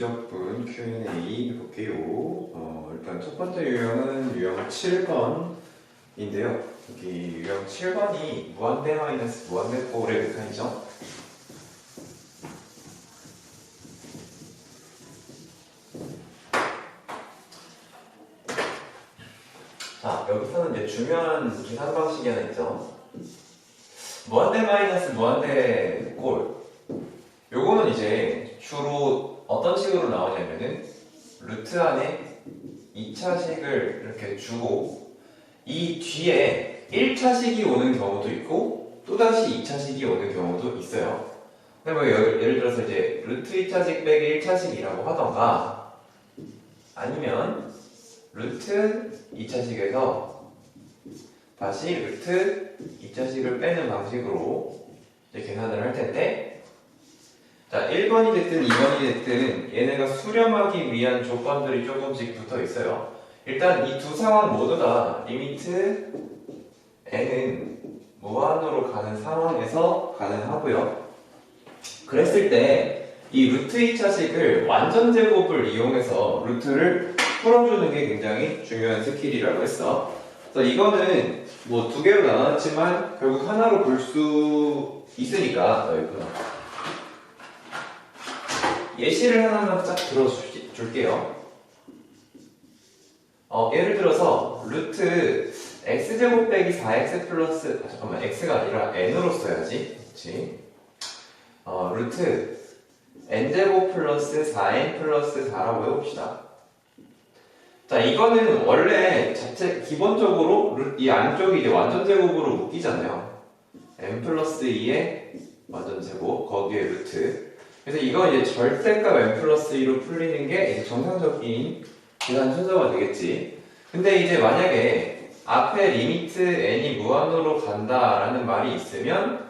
미적분 Q&A 해볼게요. 일단 첫 번째 유형은 유형 7번인데요. 여기 유형 7번이 무한대 마이너스 무한대 꼴의 극한이죠. 자, 여기서는 이제 중요한 계산 방식이 하나 있죠. 무한대 마이너스 무한대 꼴. 요거는 이제 주로 어떤 식으로 나오냐면은 루트 안에 2차식을 이렇게 주고 이 뒤에 1차식이 오는 경우도 있고 또다시 2차식이 오는 경우도 있어요. 근데 뭐 예를 들어서 이제 루트 2차식 빼기 1차식이라고 하던가 아니면 루트 2차식에서 다시 루트 2차식을 빼는 방식으로 이제 계산을 할 텐데, 자, 1번이 됐든 2번이 됐든 얘네가 수렴하기 위한 조건들이 조금씩 붙어 있어요. 일단 이 두 상황 모두 다 리미트 n은 무한으로 가는 상황에서 가능하고요. 그랬을 때 이 루트 2차식을 완전 제곱을 이용해서 루트를 풀어주는 게 굉장히 중요한 스킬이라고 했어. 그래서 이거는 뭐 두 개로 나눴지만 결국 하나로 볼 수 있으니까 여기구나. 예시를 하나만 쫙 들어줄게요. 예를 들어서 루트 x제곱 빼기 4x 플러스 잠깐만 x가 아니라 n으로 써야지. 그렇지. 루트 n제곱 플러스 4n 플러스 4라고 해봅시다. 자, 이거는 원래 자체 기본적으로 이 안쪽이 이제 완전 제곱으로 묶이잖아요. n 플러스 2의 완전 제곱 거기에 루트. 그래서 이건 이제 절대값 n 플러스 2로 풀리는 게 이제 정상적인 계산 순서가 되겠지. 근데 이제 만약에 앞에 리미트 n이 무한으로 간다라는 말이 있으면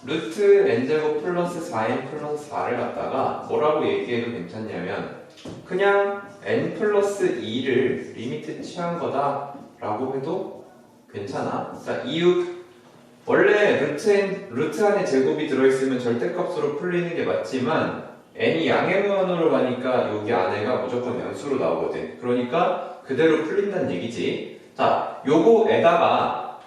루트 n제곱 플러스 4n 플러스 4를 갖다가 뭐라고 얘기해도 괜찮냐면 그냥 n 플러스 2를 리미트 취한 거다 라고 해도 괜찮아. 자, 이유 원래 루트 안에 제곱이 들어있으면 절대값으로 풀리는 게 맞지만 n이 양의 무한으로 가니까 여기 안에가 무조건 연수로 나오거든. 그러니까 그대로 풀린다는 얘기지. 자, 요거에다가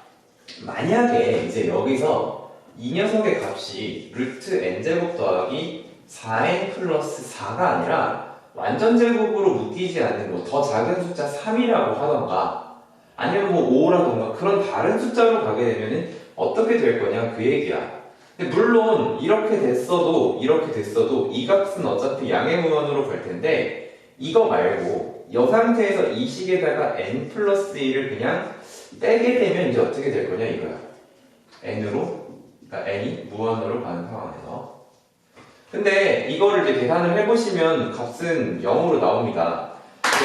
만약에 이제 여기서 이 녀석의 값이 루트 n제곱 더하기 4n 플러스 4가 아니라 완전 제곱으로 묶이지 않는 뭐 더 작은 숫자 3이라고 하던가 아니면 뭐 5라던가 그런 다른 숫자로 가게 되면은 어떻게 될 거냐 그 얘기야. 근데 물론 이렇게 됐어도 이 값은 어차피 양의 무한으로 갈 텐데 이거 말고 이 상태에서 이 식에다가 n 플러스 1을 그냥 빼게 되면 이제 어떻게 될 거냐 이거야. n으로 그러니까 n이 무한으로 가는 상황에서. 근데 이거를 이제 계산을 해보시면 값은 0으로 나옵니다.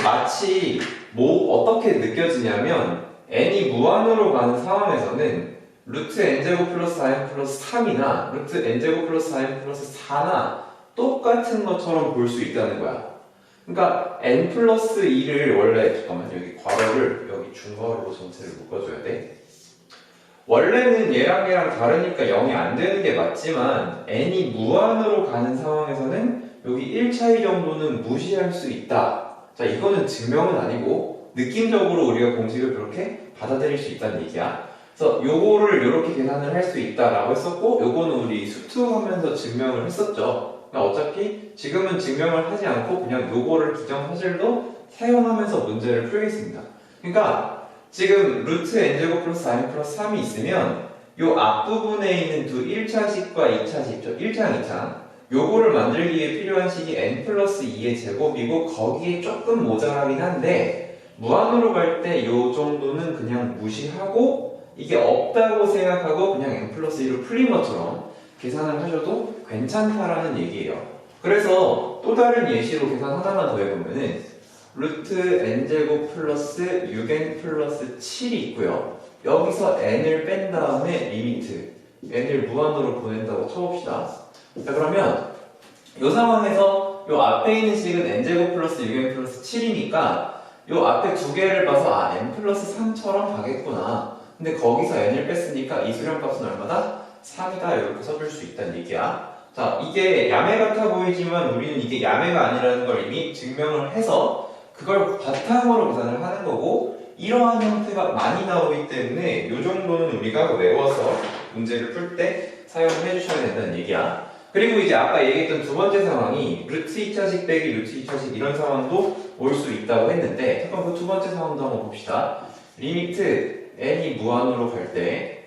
마치 뭐 어떻게 느껴지냐면 n이 무한으로 가는 상황에서는 루트 n제곱 플러스 4n 플러스 3이나 루트 n제곱 플러스 4n 플러스 4나 똑같은 것처럼 볼 수 있다는 거야. 그러니까 n 플러스 2를 원래 잠깐만 여기 괄호를 여기 중괄호로 전체를 묶어줘야 돼. 원래는 얘랑 다르니까 0이 안 되는 게 맞지만 n이 무한으로 가는 상황에서는 여기 1차이 정도는 무시할 수 있다. 자, 이거는 증명은 아니고 느낌적으로 우리가 공식을 그렇게 받아들일 수 있다는 얘기야. 그래서 요거를 이렇게 계산을 할 수 있다라고 했었고 요거는 우리 수투하면서 증명을 했었죠. 그러니까 어차피 지금은 증명을 하지 않고 그냥 요거를 기정사실로 사용하면서 문제를 풀겠습니다. 그러니까 지금 루트 n제곱 플러스 4n 플러스 3이 있으면 요 앞부분에 있는 두 1차식과 2차식, 1차랑 2차 요거를 만들기 위해 필요한 식이 n 플러스 2의 제곱이고 거기에 조금 모자라긴 한데 무한으로 갈 때 요 정도는 그냥 무시하고 이게 없다고 생각하고 그냥 n 플러스 1로 풀린 것처럼 계산을 하셔도 괜찮다라는 얘기예요. 그래서 또 다른 예시로 계산 하나만 더 해보면은 루트 n제곱 플러스 6n 플러스 7이 있고요. 여기서 n을 뺀 다음에 리미트 n을 무한으로 보낸다고 쳐봅시다. 자, 그러면 이 상황에서 이 앞에 있는 식은 n제곱 플러스 6n 플러스 7이니까 이 앞에 두 개를 봐서 n 플러스 3처럼 가겠구나. 근데 거기서 n을 뺐으니까 이 수렴값은 얼마다? 3이다 이렇게 써줄 수 있다는 얘기야. 자, 이게 야매 같아 보이지만 우리는 이게 야매가 아니라는 걸 이미 증명을 해서 그걸 바탕으로 계산을 하는 거고, 이러한 형태가 많이 나오기 때문에 이 정도는 우리가 외워서 문제를 풀 때 사용을 해주셔야 된다는 얘기야. 그리고 이제 아까 얘기했던 두 번째 상황이 루트 2차식 빼기 루트 2차식 이런 상황도 올 수 있다고 했는데, 잠깐 그 두 번째 상황도 한번 봅시다. 리미트 n이 무한으로 갈 때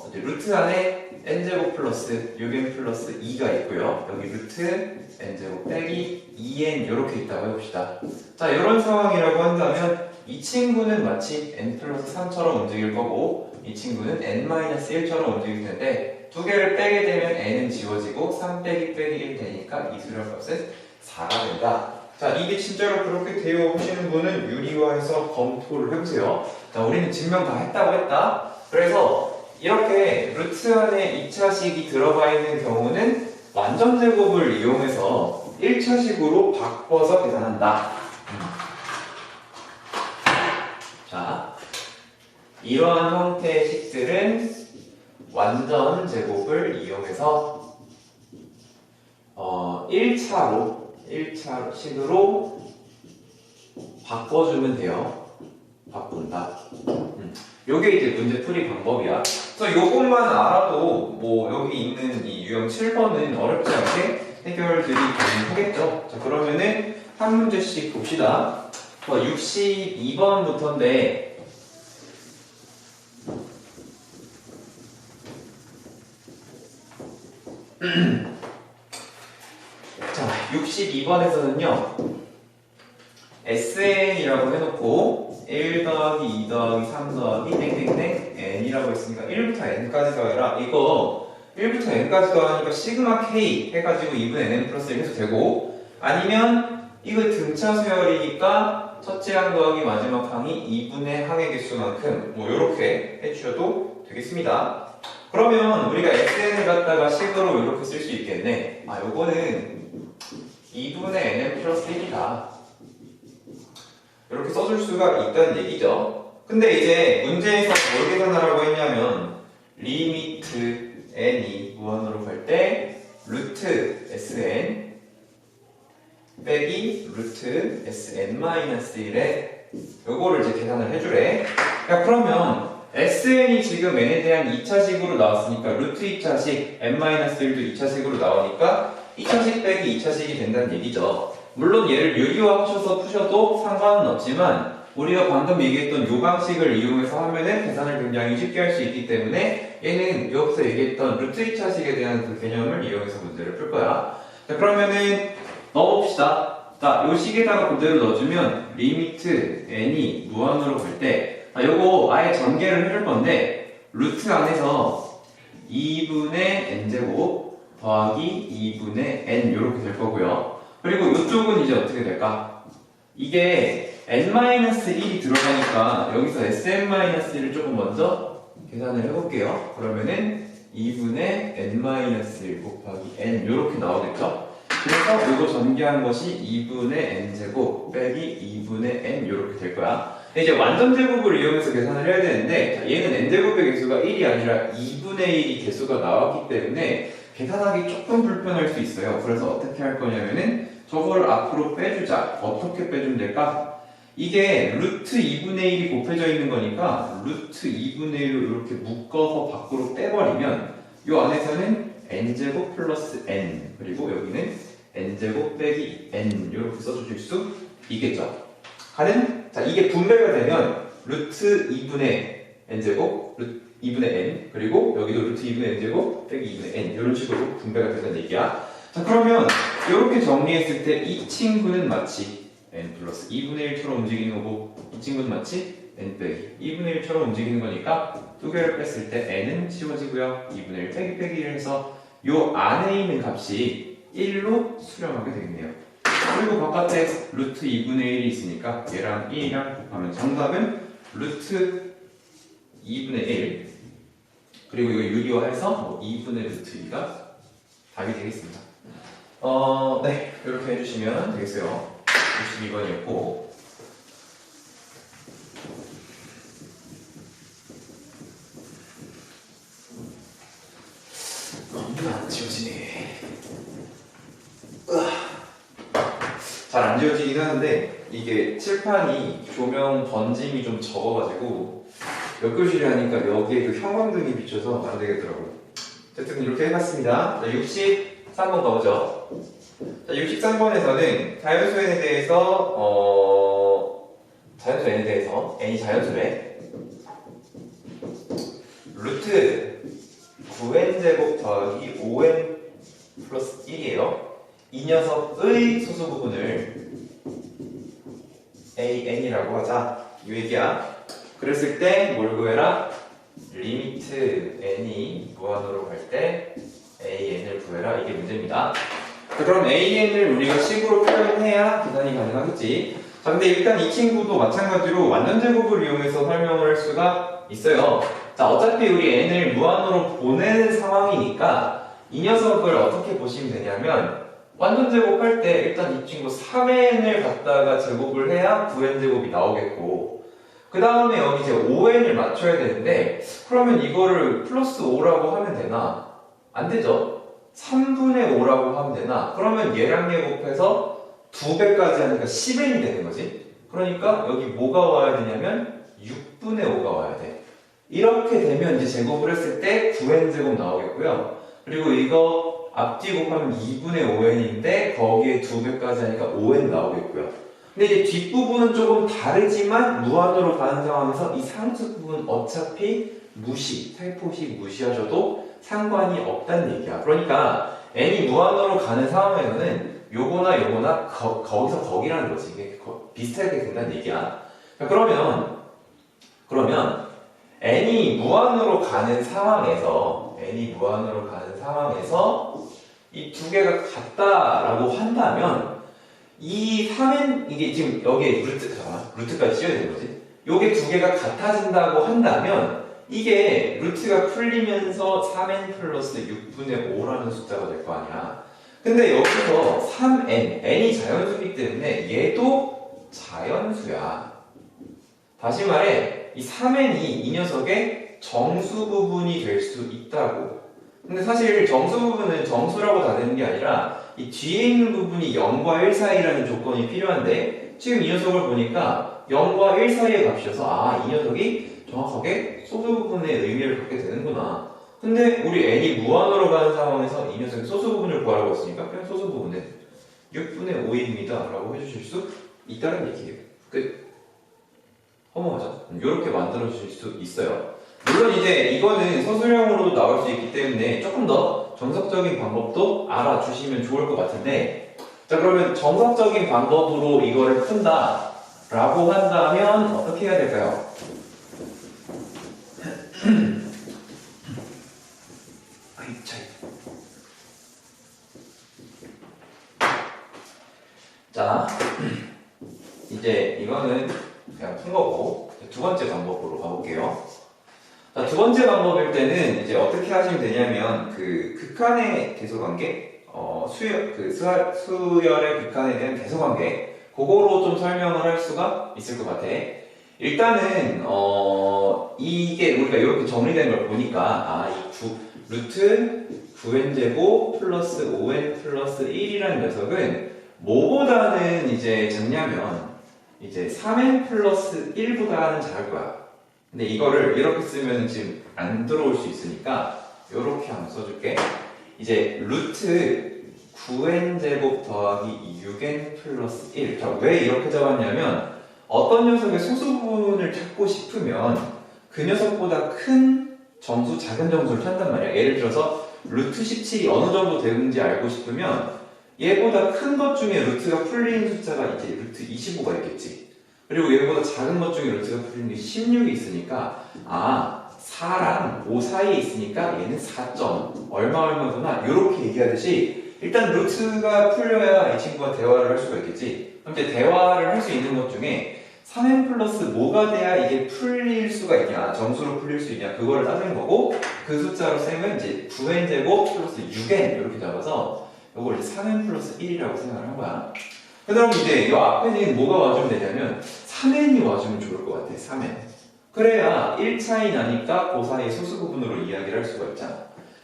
이제 루트 안에 n제곱 플러스 6n 플러스 2가 있고요. 여기 루트 n제곱 빼기 2n 이렇게 있다고 해봅시다. 자, 이런 상황이라고 한다면 이 친구는 마치 n 플러스 3처럼 움직일 거고, 이 친구는 n-1처럼 움직일 텐데, 두 개를 빼게 되면 n은 지워지고 3 빼기 1 되니까 이 수렴값은 4가 된다. 자, 이게 진짜로 그렇게 돼요 하시는 분은 유리화해서 검토를 해보세요. 자, 우리는 증명 다 했다고 했다. 그래서 이렇게 루트 안에 2차식이 들어가 있는 경우는 완전 제곱을 이용해서 1차식으로 바꿔서 계산한다. 자, 이러한 형태의 식들은 완전 제곱을 이용해서 1차식으로 바꿔주면 돼요. 바꾼다. 요게 이제 문제 풀이 방법이야. 그래서 요것만 알아도 뭐 여기 있는 이 유형 7번은 어렵지 않게 해결들이 가능하겠죠. 자, 그러면은 한 문제씩 봅시다. 62번부터인데 자, 62번에서는요 SN이라고 해놓고 1 더하기 2 더하기 3 더하기 땡땡땡 N이라고 했으니까 1부터 N까지 더해라. 이거 1부터 N까지 더하니까 시그마 K 해가지고 2분의 N 플러스 1 해도 되고, 아니면 이거 등차 수열이니까 첫째 항 더하기 마지막 항이 2분의 항의 개수만큼 뭐 이렇게 해주셔도 되겠습니다. 그러면 우리가 SN을 갖다가 식으로 이렇게 쓸 수 있겠네. 아, 요거는 2분의 NN 플러스 1이다. 이렇게 써줄 수가 있다는 얘기죠. 근데 이제 문제에서 뭘 계산하라고 했냐면 리미트 n이 무한으로 갈 때 루트 sn 빼기 루트 sn-1에 요거를 이제 계산을 해주래. 야, 그러면 sn이 지금 n에 대한 2차식으로 나왔으니까 루트 2차식 n-1도 2차식으로 나오니까 2차식 빼기 2차식이 된다는 얘기죠. 물론 얘를 유리화하셔서 푸셔도 상관은 없지만 우리가 방금 얘기했던 요 방식을 이용해서 하면은 계산을 굉장히 쉽게 할 수 있기 때문에 얘는 여기서 얘기했던 루트 2차식에 대한 그 개념을 이용해서 문제를 풀 거야. 자, 그러면은 넣어봅시다. 자, 요 식에다가 그대로 넣어주면 리미트 n이 무한으로 갈 때, 요거 아예 전개를 해줄 건데 루트 안에서 2분의 n제곱 더하기 2분의 n 요렇게 될 거고요. 그리고 이쪽은 이제 어떻게 될까? 이게 n-1이 들어가니까 여기서 sn-1을 조금 먼저 계산을 해볼게요. 그러면은 2분의 n-1 곱하기 n 이렇게 나오겠죠? 그래서 이거 전개한 것이 2분의 n제곱 빼기 2분의 n 이렇게 될 거야. 근데 이제 완전 제곱을 이용해서 계산을 해야 되는데, 얘는 n제곱의 개수가 1이 아니라 2분의 1이 개수가 나왔기 때문에 계산하기 조금 불편할 수 있어요. 그래서 어떻게 할 거냐면은 저거를 앞으로 빼주자. 어떻게 빼주면 될까? 이게 루트 2분의 1이 곱해져 있는 거니까 루트 2분의 1로 이렇게 묶어서 밖으로 빼버리면 이 안에서는 n제곱 플러스 n, 그리고 여기는 n제곱 빼기 n 이렇게 써주실 수 있겠죠? 가는? 자, 이게 분배가 되면 루트 2분의 n제곱, 루트 2분의 n, 그리고 여기도 루트 2분의 n제곱 빼기 2분의 n 이런 식으로 분배가 된다는 얘기야. 자, 그러면 이렇게 정리했을 때 이 친구는 마치 n 플러스 2분의 1처럼 움직이는 거고, 이 친구는 마치 n 빼기 2분의 1처럼 움직이는 거니까 두 개를 뺐을 때 n은 지워지고요. 2분의 1 빼기 빼기를 해서 요 안에 있는 값이 1로 수렴하게 되겠네요. 그리고 바깥에 루트 2분의 1이 있으니까 얘랑 1이랑 곱하면 정답은 루트 2분의 1, 그리고 이거 유리화해서 2분의 루트 2가 답이 되겠습니다. 네, 이렇게 해주시면 되겠어요. 62번이었고, 안 지워지네. 느껴지긴 하는데 이게 칠판이 조명 번짐이 좀 적어가지고 옆교실에 하니까 여기에 그 형광등이 비춰서 안 되겠더라고요. 어쨌든 이렇게 해봤습니다. 자, 63번 가보죠. 자, 63번에서는 자연수 n에 대해서 자연수 n에 대해서 n이 자연수래. 루트 9n제곱 더하기 5n 플러스 1이에요. 이 녀석의 소수 부분을 an이라고 하자. 이 얘기야. 그랬을 때 뭘 구해라? 리미트 n이 무한으로 갈 때 an을 구해라. 이게 문제입니다. 자, 그럼 an을 우리가 식으로 표현해야 계산이 가능하겠지. 자, 근데 일단 이 친구도 마찬가지로 완전제곱을 이용해서 설명을 할 수가 있어요. 자, 어차피 우리 n을 무한으로 보내는 상황이니까 이 녀석을 어떻게 보시면 되냐면 완전제곱할 때 일단 이 친구 3n을 갖다가 제곱을 해야 9n제곱이 나오겠고 그 다음에 여기 이제 5n을 맞춰야 되는데 그러면 이거를 플러스 5라고 하면 되나? 안 되죠? 3분의 5라고 하면 되나? 그러면 얘랑 곱해서 2배까지 하니까 10n이 되는 거지. 그러니까 여기 뭐가 와야 되냐면 6분의 5가 와야 돼. 이렇게 되면 이제 제곱을 했을 때 9n제곱 나오겠고요. 그리고 이거 앞뒤 곱하면 2분의 5n인데 거기에 2배까지 하니까 5n 나오겠고요. 근데 이제 뒷부분은 조금 다르지만 무한으로 가는 상황에서 이 상수 부분 어차피 살포시 무시하셔도 상관이 없다는 얘기야. 그러니까 n이 무한으로 가는 상황에서는 요거나 거기서 거기라는 거지. 이게 비슷하게 된다는 얘기야. 그러면 n이 무한으로 가는 상황에서 이 두 개가 같다라고 한다면 이 3n 이게 지금 여기에 루트까지 씌워야 되는 거지. 요게 두 개가 같아진다고 한다면 이게 루트가 풀리면서 3n 플러스 6분의 5라는 숫자가 될 거 아니야. 근데 여기서 3n, n이 자연수이기 때문에 얘도 자연수야. 다시 말해 이 3n이 이 녀석의 정수 부분이 될 수 있다고. 근데 사실 정수 부분은 정수라고 다 되는 게 아니라 이 뒤에 있는 부분이 0과 1 사이라는 조건이 필요한데 지금 이 녀석을 보니까 0과 1 사이의 값이어서 이 녀석이 정확하게 소수 부분의 의미를 갖게 되는구나. 근데 우리 n이 무한으로 가는 상황에서 이 녀석의 소수 부분을 구하라고 했으니까 그냥 소수 부분은 6분의 5입니다 라고 해주실 수 있다는 얘기예요. 끝. 허무하죠? 이렇게 만들어 주실 수 있어요. 물론 이제 이거는 서술형으로도 나올 수 있기 때문에 조금 더 정석적인 방법도 알아주시면 좋을 것 같은데, 자, 그러면 정석적인 방법으로 이거를 푼다 라고 한다면 어떻게 해야 될까요? 자, 이제 이거는 그냥 푼 거고 두 번째 방법으로 가볼게요. 자, 두 번째 방법일 때는 이제 어떻게 하시면 되냐면 그 극한의 대소관계, 수열의 극한에 대한 대소관계, 그거로 좀 설명을 할 수가 있을 것 같아. 일단은 이게 우리가 이렇게 정리된 걸 보니까 루트 9n제곱 플러스 5n 플러스 1이라는 녀석은 뭐보다는 이제 작냐면 이제 3n 플러스 1보다는 작을 거야. 근데 이거를 이렇게 쓰면 지금 안 들어올 수 있으니까 이렇게 한번 써줄게. 이제 루트 9n제곱 더하기 6n 플러스 1. 자, 왜 이렇게 잡았냐면 어떤 녀석의 소수 부분을 찾고 싶으면 그 녀석보다 큰 정수, 작은 정수를 찾단 말이야. 예를 들어서 루트 17이 어느 정도 되는지 알고 싶으면 얘보다 큰 것 중에 루트가 풀리는 숫자가 이제 루트 25가 있겠지. 그리고 얘보다 작은 것 중에 루트가 풀리는 게 16이 있으니까 4랑 5 사이에 있으니까 얘는 4점 얼마구나 이렇게 얘기하듯이 일단 루트가 풀려야 이 친구와 대화를 할 수가 있겠지. 그럼 이제 대화를 할 수 있는 것 중에 3n 플러스 뭐가 돼야 이게 풀릴 수가 있냐, 정수로 풀릴 수 있냐, 그거를 따지는 거고, 그 숫자로 셈은 이제 9n제곱 플러스 6n 이렇게 잡아서 이걸 이제 3n 플러스 1이라고 생각을 한 거야. 그 다음 이제 이 앞에는 뭐가 와주면 되냐면 3n이 와주면 좋을 것 같아. 3n. 그래야 1 차이 나니까 그 사이 소수 부분으로 이야기를 할 수가 있잖아.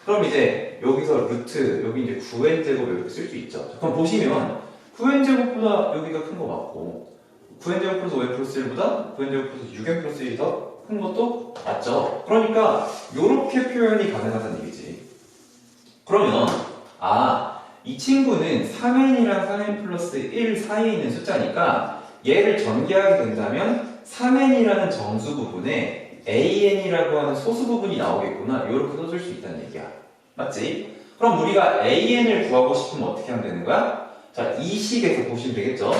그럼 이제 여기서 루트, 여기 이제 9n제곱 이렇게 쓸 수 있죠. 그럼 보시면 9n제곱보다 여기가 큰 거 맞고 9n제곱 플러스 5n 플러스 1보다 9n제곱 플러스 6n 플러스 1이 더 큰 것도 맞죠? 그러니까 요렇게 표현이 가능하다는 얘기지. 그러면 이 친구는 3n이랑 3n 플러스 1 사이에 있는 숫자니까 얘를 전개하게 된다면 3n이라는 정수 부분에 an이라고 하는 소수 부분이 나오겠구나. 이렇게 써줄 수 있다는 얘기야. 맞지? 그럼 우리가 an을 구하고 싶으면 어떻게 하면 되는 거야? 자, 이 식에서 보시면 되겠죠?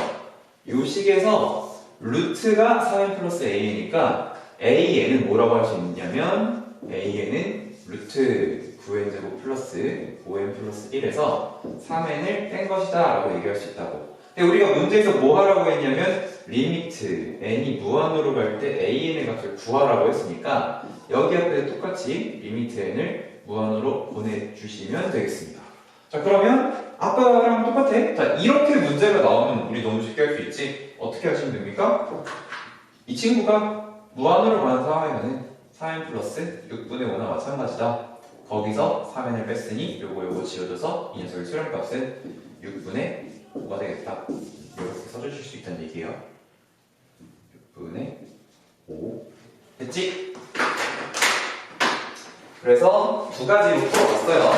이 식에서 루트가 3n 플러스 a니까 an은 뭐라고 할 수 있냐면 an은 루트 9n제곱 플러스 5n 플러스 1에서 3n을 뺀 것이다 라고 얘기할 수 있다고. 근데 우리가 문제에서 뭐 하라고 했냐면 리미트 n이 무한으로 갈 때 an의 값을 구하라고 했으니까 여기 앞에 똑같이 리미트 n을 무한으로 보내주시면 되겠습니다. 자, 그러면 아까랑 똑같아. 자, 이렇게 문제가 나오면 우리 너무 쉽게 할 수 있지. 어떻게 하시면 됩니까? 이 친구가 무한으로 가는 상황에는 4n 플러스 6분의 5나 마찬가지다. 거기서 3n을 뺐으니 요거 지워줘서 이 녀석의 수렴값은 6분의 5가 되겠다. 이렇게 써주실 수 있다는 얘기예요. 6분의 5 됐지? 그래서 두 가지로 풀어봤어요.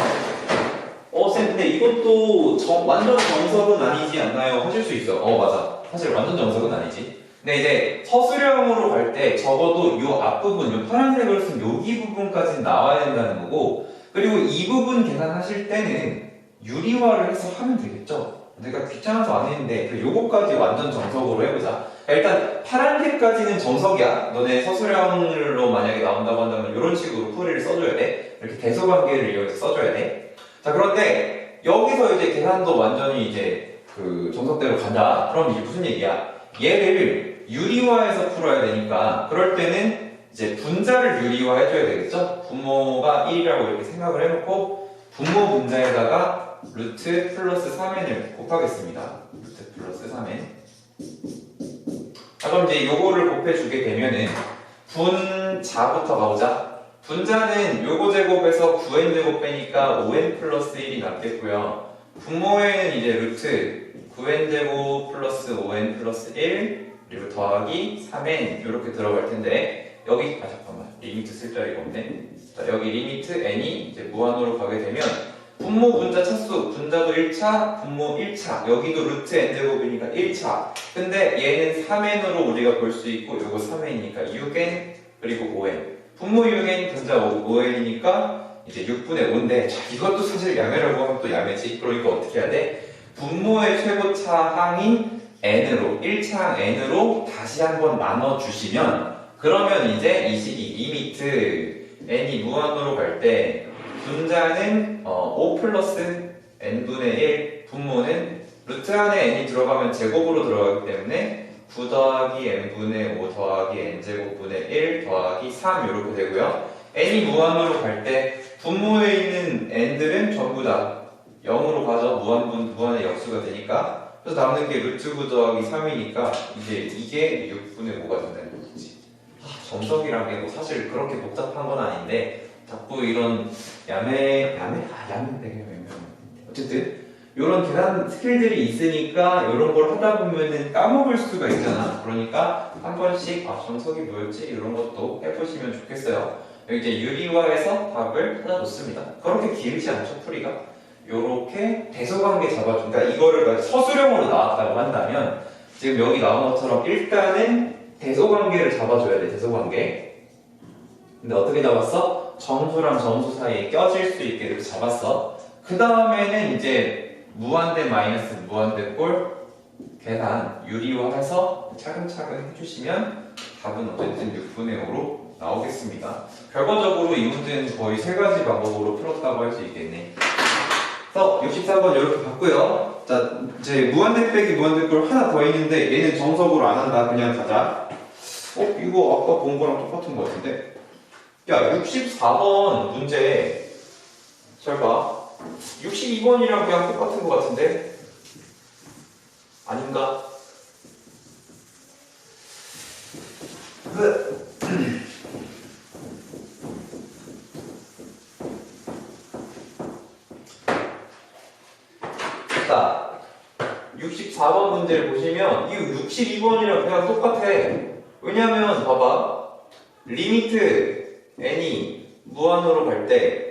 쌤, 근데 이것도 완전 정석은 아니지 않나요? 하실 수 있어. 맞아. 사실 완전 정석은 아니지. 근데 이제 서술형으로 갈 때 적어도 이 앞부분, 이 파란색으로 쓴 여기 부분까지는 나와야 된다는 거고, 그리고 이 부분 계산하실 때는 유리화를 해서 하면 되겠죠? 내가 귀찮아서 안 했는데 요거까지 완전 정석으로 해보자. 일단 파란색까지는 정석이야. 너네 서술형으로 만약에 나온다고 한다면 이런 식으로 풀이를 써줘야 돼. 이렇게 대소관계를 이용해서 써줘야 돼. 자, 그런데 여기서 이제 계산도 완전히 이제 그 정석대로 간다. 그럼 이게 무슨 얘기야? 얘를 유리화해서 풀어야 되니까 그럴 때는 이제 분자를 유리화해줘야 되겠죠? 분모가 1이라고 이렇게 생각을 해놓고 분모 분자에다가 루트 플러스 3n을 곱하겠습니다. 루트 플러스 3n. 자, 그럼 이제 요거를 곱해주게 되면은 분자부터 가보자. 분자는 요거 제곱에서 9n 제곱 빼니까 5n 플러스 1이 남겠고요. 분모에는 이제 루트 9n 제곱 플러스 5n 플러스 1 그리고 더하기 3n 이렇게 들어갈 텐데 여기 잠깐만 리미트 쓸 자리가 없네. 자, 여기 리미트 n이 이제 무한으로 가게 되면 분모 분자 차수 분자도 1차 분모 1차 여기도 루트 n제곱이니까 1차 근데 얘는 3n으로 우리가 볼 수 있고 요거 3n이니까 6n 그리고 5n 분모 6n 분자 5n이니까 이제 6분의 5인데 자, 이것도 사실 야매라고 하면 또 야매지. 그러니까 어떻게 해야 돼? 분모의 최고차 항인 n으로 1차항 n으로 다시 한번 나눠주시면 그러면 이제 이 식이 리미트 n이 무한으로 갈 때 분자는 5 플러스 n분의 1 분모는 루트 안에 n이 들어가면 제곱으로 들어가기 때문에 9 더하기 n분의 5 더하기 n제곱분의 1 더하기 3 이렇게 되고요. n이 무한으로 갈 때 분모에 있는 n들은 전부 다 0으로 가죠. 무한의 역수가 되니까. 그래서 남는 게 루트 9 더하기 3이니까 이제 이게 6분의 5가 된다는 거지. 정석이란 게 뭐 사실 그렇게 복잡한 건 아닌데 자꾸 이런 야매인데 어쨌든 이런 계산 스킬들이 있으니까 이런 걸 하다 보면은 까먹을 수가 있잖아. 그러니까 한 번씩 정석이 뭐였지? 이런 것도 해보시면 좋겠어요. 여기 이제 유리화해서 답을 찾아줬습니다. 그렇게 길지 않죠, 풀이가? 요렇게 대소관계 잡아준. 그러니까 이거를 서술형으로 나왔다고 한다면 지금 여기 나온 것처럼 일단은 대소관계를 잡아줘야 돼. 대소관계. 근데 어떻게 잡았어? 점수랑 점수 사이에 껴질 수 있게 이렇게 잡았어. 그 다음에는 이제 무한대 마이너스 무한대 꼴 계산 유리화해서 차근차근 해주시면 답은 어쨌든 6분의 5로 나오겠습니다. 결과적으로 이 문제는 거의 세 가지 방법으로 풀었다고 할 수 있겠네. 그래서 64번 이렇게 봤고요. 자, 이제 무한대 빼기 무한대 꼴 하나 더 있는데 얘는 정석으로 안 한다. 그냥 가자. 이거 아까 본 거랑 똑같은 거 같은데? 야, 64번 문제 잘 봐. 62번이랑 그냥 똑같은 거 같은데? 아닌가? 됐다. 64 62번이랑 그냥 똑같아. 왜냐면 봐봐. 리미트 n이 무한으로 갈 때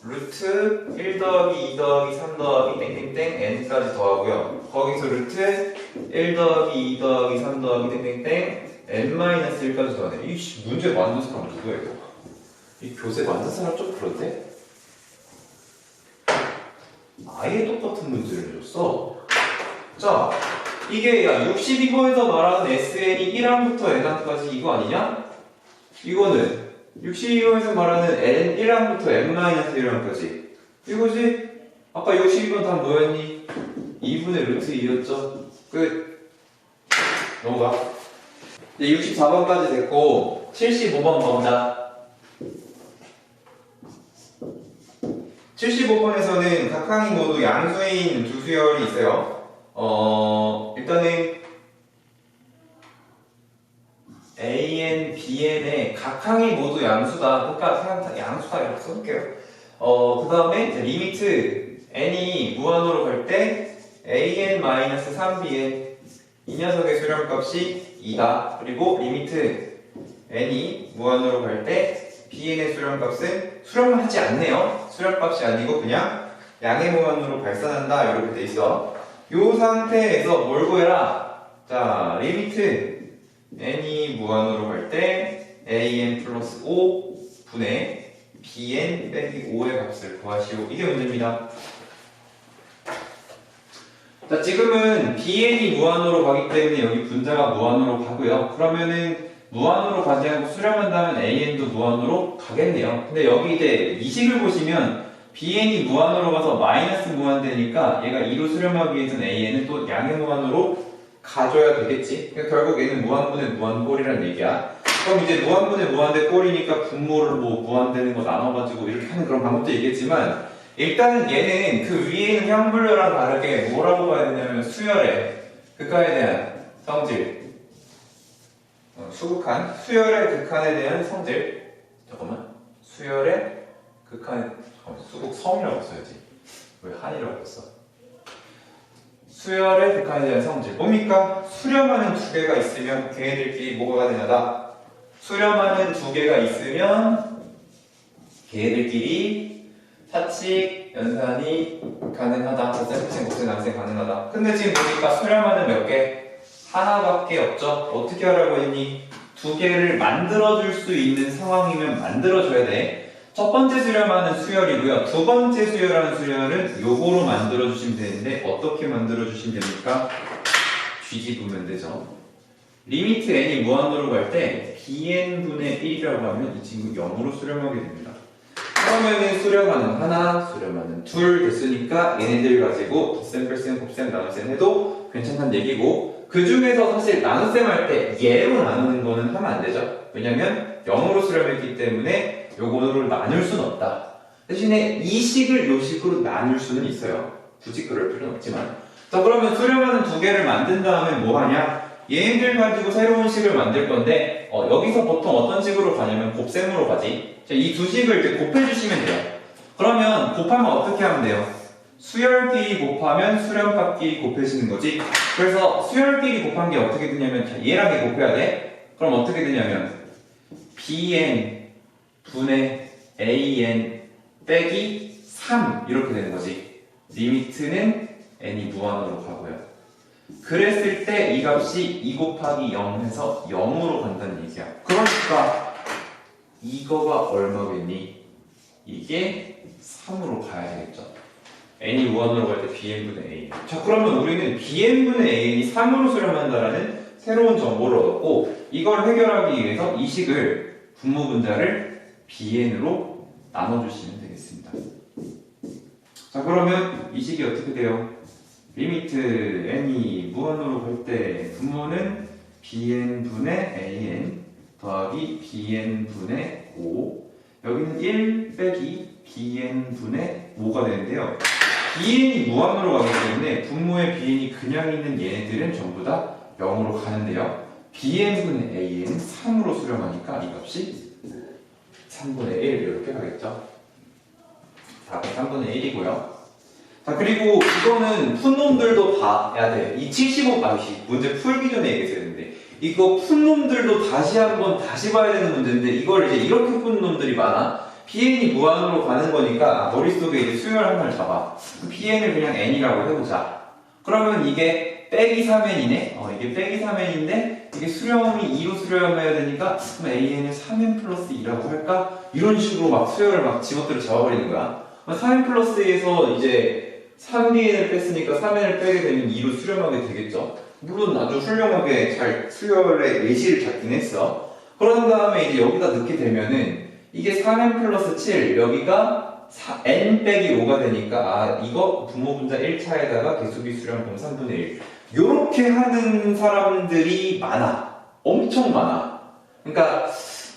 루트 1 더하기 2 더하기 3 더하기 땡땡땡 n까지 더하고요. 거기서 루트 1 더하기 2 더하기 3 더하기 땡땡땡 n-1까지 더하네. 이 문제 만든 사람 누구야 이거? 이 교재 만든 사람 좀 그런데? 아예 똑같은 문제를 내줬어. 자, 이게 야 62번에서 말하는 SN이 1항부터 n항까지 이거 아니냐? 이거는 62번에서 말하는 n 1항부터 n-1항까지 이거지? 아까 62번 답 뭐였니? 2분의 루트 2였죠? 끝. 넘어가. 이제 64번까지 됐고 75번 가보자. 75번에서는 각 항이 모두 양수인 두 수열이 있어요. 일단은 AN, BN의 각 항이 모두 양수다. 그러니까 양수다 이렇게 써볼게요. 그 다음에 리미트 n이 무한으로 갈 때 AN-3BN 이 녀석의 수렴값이 2다. 그리고 리미트 n이 무한으로 갈 때 BN의 수렴값은 수렴하지 않네요. 수렴값이 아니고 그냥 양의 무한으로 발산한다. 이렇게 돼 있어. 이 상태에서 뭘 구해라? 자, 리미트 n이 무한으로 갈 때 an 플러스 5 분의 bn 빼기 5의 값을 구하시오. 이게 문제입니다. 자, 지금은 bn이 무한으로 가기 때문에 여기 분자가 무한으로 가고요. 그러면은 무한으로 가지 않고 수렴한다면 an도 무한으로 가겠네요. 근데 여기 이제 이식을 보시면 bn이 무한으로 가서 마이너스 무한되니까 얘가 2로 수렴하기 위해서는 an은 또 양의 무한으로 가져야 되겠지. 그러니까 결국 얘는 무한분의 무한꼴이라는 얘기야. 그럼 이제 무한분의 무한대 꼴이니까 분모를 뭐 무한되는 거 나눠가지고 이렇게 하는 그런 방법도 얘기했지만 일단은 얘는 그 위에 있는 형분류랑 다르게 뭐라고 봐야 되냐면 수열의 극한에 대한 성질, 수극한 수열의 극한에 대한 성질. 잠깐만, 수열의 극한, 수극성이라고 써야지. 왜 한이라고 했어? 수열의 극한에 대한 성질. 뭡니까? 수렴하는 두 개가 있으면 걔네들끼리 뭐가 가능하다? 수렴하는 두 개가 있으면 걔네들끼리 사칙, 연산이 가능하다. 셈플생, 곱셈, 남생 가능하다. 근데 지금 보니까 수렴하는 몇 개? 하나밖에 없죠? 어떻게 하라고 했니? 두 개를 만들어줄 수 있는 상황이면 만들어줘야 돼. 첫 번째 수렴하는 수열이고요. 두 번째 수열하는 수열은 요거로 만들어주시면 되는데 어떻게 만들어주시면 됩니까? 뒤집으면 되죠. 리미트 n이 무한으로 갈 때 bn분의 1이라고 하면 이 친구 0으로 수렴하게 됩니다. 그러면은 수렴하는 하나, 수렴하는 둘 됐으니까 얘네들 가지고 덧셈, 뺄셈, 곱셈, 나눗셈 해도 괜찮다는 얘기고 그 중에서 사실 나눗셈 할 때 얘로 나누는 거는 하면 안 되죠. 왜냐면 0으로 수렴했기 때문에 요거를 나눌 수는 없다. 대신에 이 식을 요 식으로 나눌 수는 있어요. 굳이 그럴 필요는 없지만. 자, 그러면 수렴하는 두 개를 만든 다음에 뭐 하냐? 얘네들 가지고 새로운 식을 만들 건데 여기서 보통 어떤 식으로 가냐면 곱셈으로 가지. 이 두 식을 이렇게 곱해주시면 돼요. 그러면 곱하면 어떻게 하면 돼요? 수열끼리 곱하면 수렴값끼리 곱해지는 거지. 그래서 수열끼리 곱한 게 어떻게 되냐면 얘랑 얘 곱해야 돼. 그럼 어떻게 되냐면 bn 분의 an 빼기 3 이렇게 되는 거지. 리미트는 n이 mu한으로 가고요. 그랬을 때 이 값이 2 곱하기 0 해서 0으로 간다는 얘기야. 그러니까 이거가 얼마겠니? 이게 3으로 가야 되겠죠. n이 무한으로 갈 때 bn분의 a. 자, 그러면 우리는 bn분의 a이 3으로 수렴한다라는 새로운 정보를 얻었고 이걸 해결하기 위해서 이 식을 분모 분자를 bn으로 나눠주시면 되겠습니다. 자, 그러면 이 식이 어떻게 돼요? 리미트 n이 무한으로 갈 때 분모는 bn분의 an 더하기 bn분의 5 여기는 1 빼기 bn분의 5가 되는데요. bn이 무한으로 가기 때문에 분모의 bn이 그냥 있는 얘네들은 전부 다 0으로 가는데요. bn분의 a는 3으로 수렴하니까 이 값이 3분의 1 이렇게 가겠죠. 답은 3분의 1이고요. 자, 그리고 이거는 푼놈들도 다 해야 돼. 이 75, 문제 풀기 전에 얘기했어야 되는데. 이거 푼놈들도 다시 한번 다시 봐야 되는 문제인데, 이걸 이제 이렇게 푼 놈들이 많아. pn이 무한으로 가는 거니까, 머릿속에 이제 수열 하나를 잡아. pn을 그냥 n이라고 해보자. 그러면 이게 빼기 3n이네? 이게 빼기 3n인데, 이게 수렴이 2로 수렴해야 되니까, 그럼 an을 3n 플러스 2라고 할까? 이런 식으로 막 수열을 막 지멋대로 잡아버리는 거야. 3n 플러스 2에서 이제 3bn을 뺐으니까 3n을 빼게 되면 2로 수렴하게 되겠죠. 물론 아주 훌륭하게 잘 수열의 예시를 잡긴 했어. 그런 다음에 이제 여기다 넣게 되면은 이게 3n 플러스 7, 여기가 n 빼기 5가 되니까 이거 분모 분자 1차에다가 개수비 수렴 그럼 3분의 1 요렇게 하는 사람들이 많아. 엄청 많아. 그러니까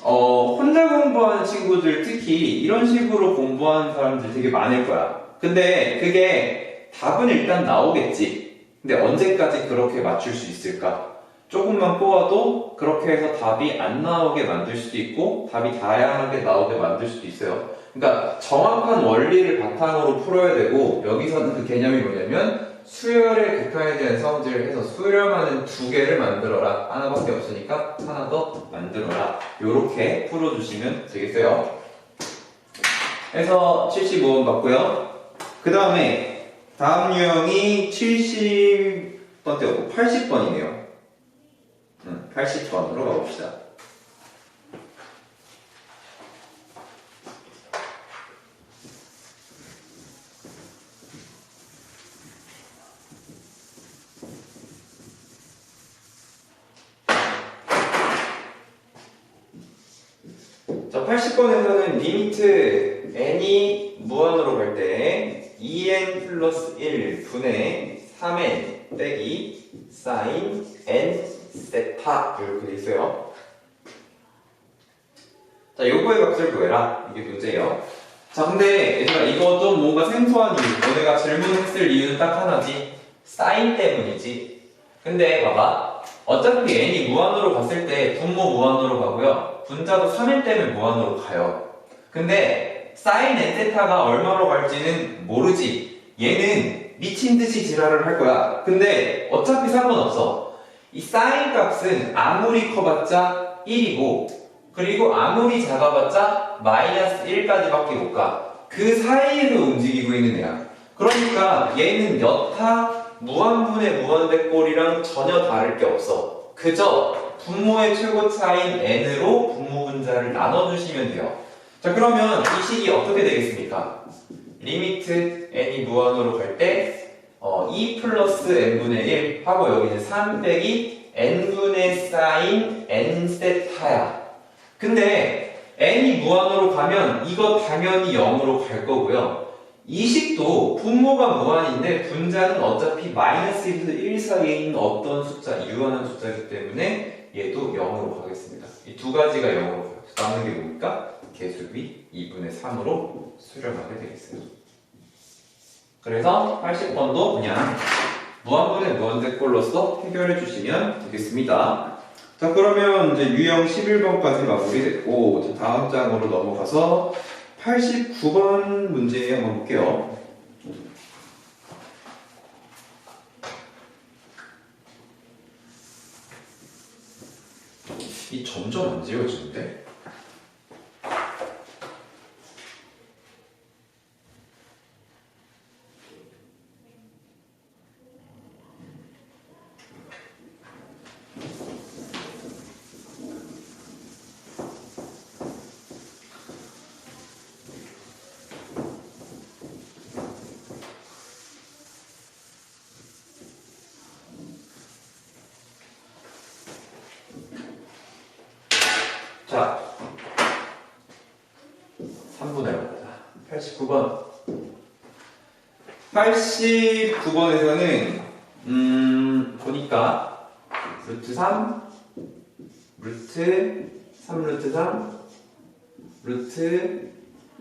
혼자 공부하는 친구들 특히 이런 식으로 공부하는 사람들 되게 많을 거야. 근데 그게 답은 일단 나오겠지. 근데 언제까지 그렇게 맞출 수 있을까? 조금만 꼬아도 그렇게 해서 답이 안 나오게 만들 수도 있고 답이 다양하게 나오게 만들 수도 있어요. 그러니까 정확한 원리를 바탕으로 풀어야 되고 여기서는 그 개념이 뭐냐면 수열의 극한에 대한 성질을 해서 수렴하는 두 개를 만들어라. 하나밖에 없으니까 하나 더 만들어라. 요렇게 풀어주시면 되겠어요. 그래서 75번 맞고요. 그 다음에 다음 유형이 70번대였고 80번이네요. 80번으로 가봅시다. 자, 80번에서는 리미트 n이 무한으로 갈 때 2n 플러스 1 분의 3n 빼기 sin n 세타 이렇게 돼 있어요. 자, 요거의 값을 구해라. 이게 문제예요. 자, 근데 얘들아 이거 좀 뭔가 생소한 이유. 너네가 질문했을 이유는 딱 하나지. 사인 때문이지. 근데 봐봐. 어차피 n이 무한으로 갔을 때 분모 무한으로 가고요. 분자도 3n 때문에 무한으로 가요. 근데 사인 n 세타가 얼마로 갈지는 모르지. 얘는 미친듯이 지랄을 할 거야. 근데 어차피 상관없어. 이 사인 값은 아무리 커봤자 1이고 그리고 아무리 작아봤자 마이너스 1까지밖에 못 가. 그 사이에서 움직이고 있는 애야. 그러니까 얘는 여타 무한분의 무한대꼴이랑 전혀 다를 게 없어. 그저 분모의 최고차인 n으로 분모 분자를 나눠주시면 돼요. 자, 그러면 이 식이 어떻게 되겠습니까? 리미트 n이 무한으로 갈 때 2 플러스 n분의 1 하고 여기는 3 빼기 n분의 사인 n 세타야. 근데 n이 무한으로 가면 이거 당연히 0으로 갈 거고요. 이 식도 분모가 무한인데 분자는 어차피 마이너스 1에서 1 사이에 있는 어떤 숫자, 유한한 숫자이기 때문에 얘도 0으로 가겠습니다. 이 두 가지가 0으로 가요. 남는 게 뭡니까? 개수비 2분의 3으로 수렴하게 되겠어요. 그래서 80번도 그냥 무한분의 무한대꼴로서 해결해 주시면 되겠습니다. 자, 그러면 이제 유형 11번까지 마무리됐고, 다음 장으로 넘어가서 89번 문제 한번 볼게요. 이 점점 안 지워지는데? 자, 3분의 89번. 89번에서는 보니까 루트 3, 루트 3, 루트 3, 루트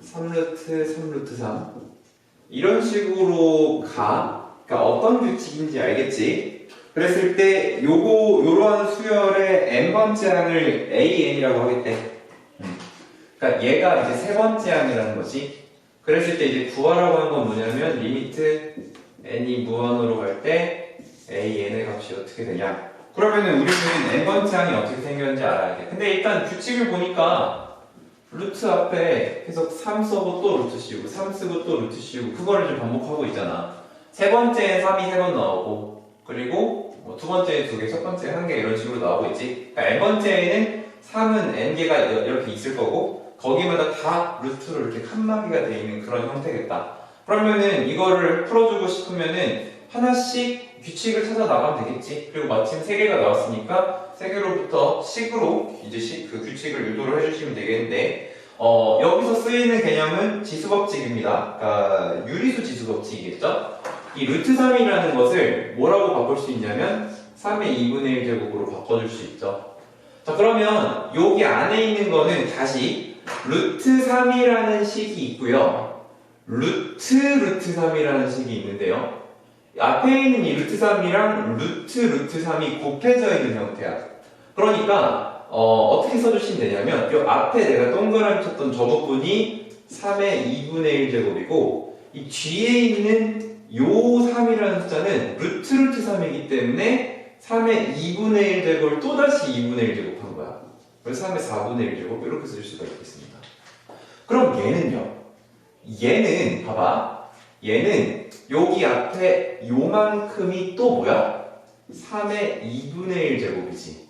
3, 루트 3, 루트 3 이런 식으로 가. 그러니까 어떤 규칙인지 알겠지? 그랬을 때 요러한 수열의 n번째 항을 AN이라고 하겠대. 그러니까 얘가 이제 세 번째 항이라는 거지. 그랬을 때 이제 구하라고 한 건 뭐냐면 리미트 n이 무한으로 갈 때 a n의 값이 어떻게 되냐. 그러면은 우리는 n번째 항이 어떻게 생겼는지 알아야 돼. 근데 일단 규칙을 보니까 루트 앞에 계속 3 써고 또 루트 씌우고 3 쓰고 또 루트 씌우고 그거를 좀 반복하고 있잖아. 세 번째엔 3이 3번 나오고 그리고 뭐 두 번째에 2개, 첫 번째에 1개 이런 식으로 나오고 있지. 그러니까 n번째에는 3은 n개가 이렇게 있을 거고 거기마다 다 루트로 이렇게 칸막이가 되어 있는 그런 형태겠다. 그러면은 이거를 풀어주고 싶으면은 하나씩 규칙을 찾아 나가면 되겠지. 그리고 마침 3개가 나왔으니까 3개로부터 식으로 이제 그 규칙을 유도를 해주시면 되겠는데 여기서 쓰이는 개념은 지수법칙입니다. 그러니까 유리수 지수법칙이겠죠. 이 루트 3이라는 것을 뭐라고 바꿀 수 있냐면 3의 2분의 1제곱으로 바꿔줄 수 있죠. 자, 그러면 여기 안에 있는 거는 다시 루트 3이라는 식이 있고요. 루트 3이라는 식이 있는데요. 앞에 있는 이 루트 3이랑 루트 3이 곱해져 있는 형태야. 그러니까 어떻게 써주시면 되냐면 이 앞에 내가 동그라미 쳤던 저 부분이 3의 2분의 1제곱이고 이 뒤에 있는 요 3이라는 숫자는 루트 3이기 때문에 3의 2분의 1제곱을 또다시 2분의 1제곱 한 거야. 그래서 3의 4분의 1제곱 이렇게 쓸 수가 있겠습니다. 그럼 얘는요? 얘는 봐봐. 얘는 여기 앞에 요만큼이 또 뭐야? 3의 2분의 1제곱이지.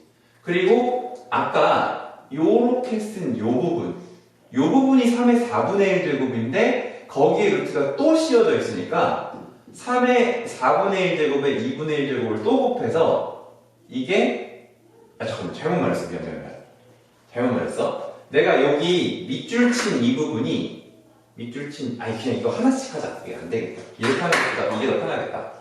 그리고 아까 요렇게 쓴 요 부분이 3의 4분의 1제곱인데 거기에 루트가 또 씌워져 있으니까 3의 4분의 1제곱에 2분의 1제곱을 또 곱해서 이게 잠깐만 잘못 말했어. 미안. 잘못 말했어. 내가 여기 밑줄 친 이 부분이 그냥 이거 하나씩 하자. 이게 안 되겠다. 이렇게 하는 것보다 이게 더 편하겠다.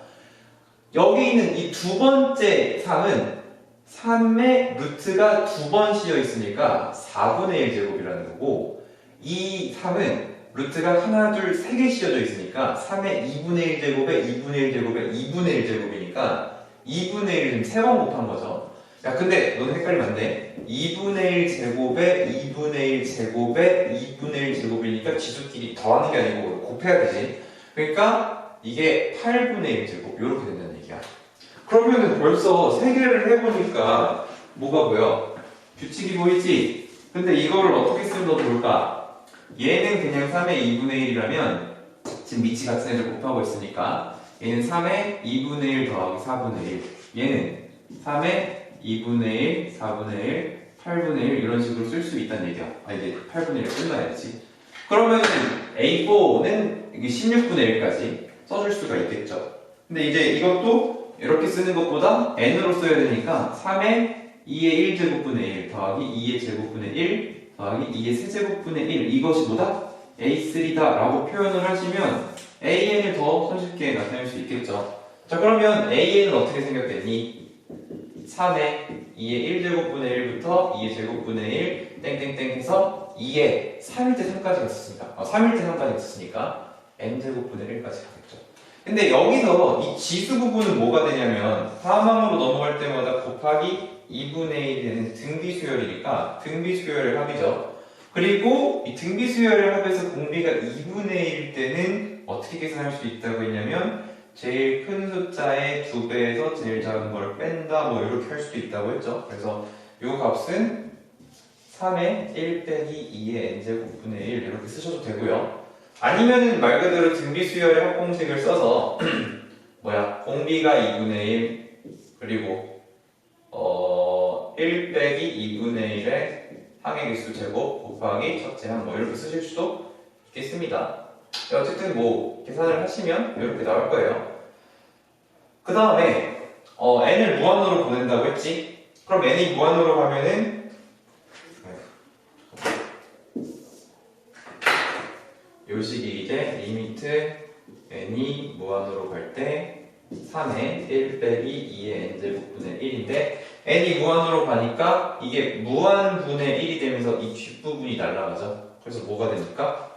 여기 있는 이 두 번째 3은 3의 루트가 두 번 씌어 있으니까 4분의 1제곱이라는 거고 이 3은 루트가 하나, 둘, 세 개 씌어져 있으니까 3의 2분의 1제곱에 2분의 1제곱에 2분의 1제곱이니까 2분의 1은 3번 곱한 거죠. 야, 근데 너는 헷갈리면 안 돼. 2분의 1제곱에 2분의 1제곱에 2분의 1제곱이니까 지수끼리 더하는 게 아니고 곱해야 되지. 그러니까 이게 8분의 1제곱 이렇게 된다는 얘기야. 그러면은 벌써 3개를 해보니까 뭐가 보여? 규칙이 보이지? 근데 이거를 어떻게 쓰면 더 좋을까? 얘는 그냥 3의 2분의 1이라면 지금 밑이 같은 애들 곱하고 있으니까 얘는 3의 2분의 1 더하기 4분의 1 얘는 3의 2분의 1, 4분의 1, 8분의 1 이런 식으로 쓸 수 있다는 얘기야. 이제 8분의 1 끝나야지. 그러면 A4는 16분의 1까지 써줄 수가 있겠죠. 근데 이제 이것도 이렇게 쓰는 것보다 n으로 써야 되니까 3의 2의 1제곱분의 1 더하기 2의 제곱분의 1 더하기 2의 세제곱분의 1 이것이 뭐다? A3다 라고 표현을 하시면 AN을 더 손쉽게 나타낼 수 있겠죠. 자, 그러면 AN은 어떻게 생겼겠니? 3의 2의 1제곱분의 1부터 2의 제곱분의 1 땡땡땡 해서 2의 3일 때 3까지 갔었으니까 3일 때 3까지 갔으니까 n제곱분의 1까지 가겠죠. 근데 여기서 이 지수 부분은 뭐가 되냐면 사망으로 넘어갈 때마다 곱하기 2분의 1이 되는 등비수열이니까 등비수열의 합이죠. 그리고 이 등비수열의 합에서 공비가 2분의 1일 때는 어떻게 계산할 수 있다고 했냐면 제일 큰 숫자의 2배에서 제일 작은 걸 뺀다 뭐 이렇게 할 수도 있다고 했죠. 그래서 이 값은 3의 1 빼기 2의 n제곱분의 1 이렇게 쓰셔도 되고요. 아니면은 말 그대로 등비수열의 합공식을 써서 공비가 2분의 1 그리고 1 빼기 2분의 1의 항의 개수 제곱 곱하기 첫째 항 뭐 이렇게 쓰실 수도 있겠습니다. 어쨌든 뭐 계산을 하시면 이렇게 나올 거예요. 그 다음에 n을 무한으로 보낸다고 했지? 그럼 n이 무한으로 가면은 요 식이 이제 리미트 n이 무한으로 갈 때 3의 1 빼기 2의 n제곱분의 1인데 n이 무한으로 가니까 이게 무한분의 1이 되면서 이 뒷부분이 날아가죠. 그래서 뭐가 됩니까?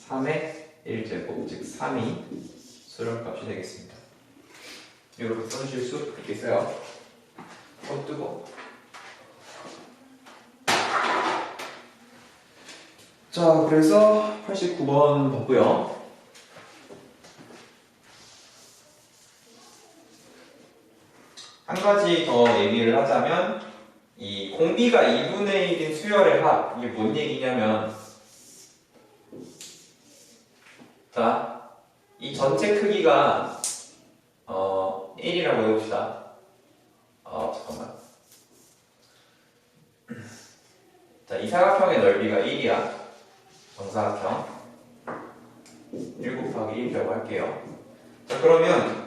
3의 1제곱 즉 3이 수렴값이 되겠습니다. 이렇게 써주실 수 있겠어요? 뜨거워. 자, 그래서 89번 봤고요. 한 가지 더 얘기를 하자면 이 공비가 2분의 1인 수열의 합, 이게 뭔 얘기냐면 자, 이 전체 크기가 1이라고 해봅시다. 잠깐만. 자, 이 사각형의 넓이가 1이야. 정사각형 1 곱하기 1이라고 할게요. 자, 그러면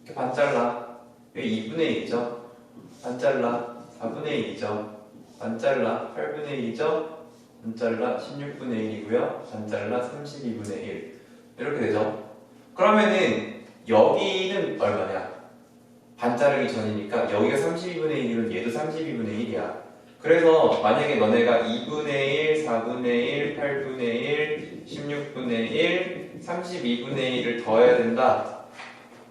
이렇게 반 잘라. 여기 2분의 1이죠. 반 잘라. 4분의 1이죠. 반 잘라. 8분의 1이죠. 반 잘라. 16분의 1이고요. 반 잘라. 32분의 1. 이렇게 되죠. 그러면은 여기는 얼마냐? 반 자르기 전이니까 여기가 32분의 1이면 얘도 32분의 1이야. 그래서 만약에 너네가 2분의 1, 4분의 1, 8분의 1, 16분의 1, 32분의 1을 더해야 된다.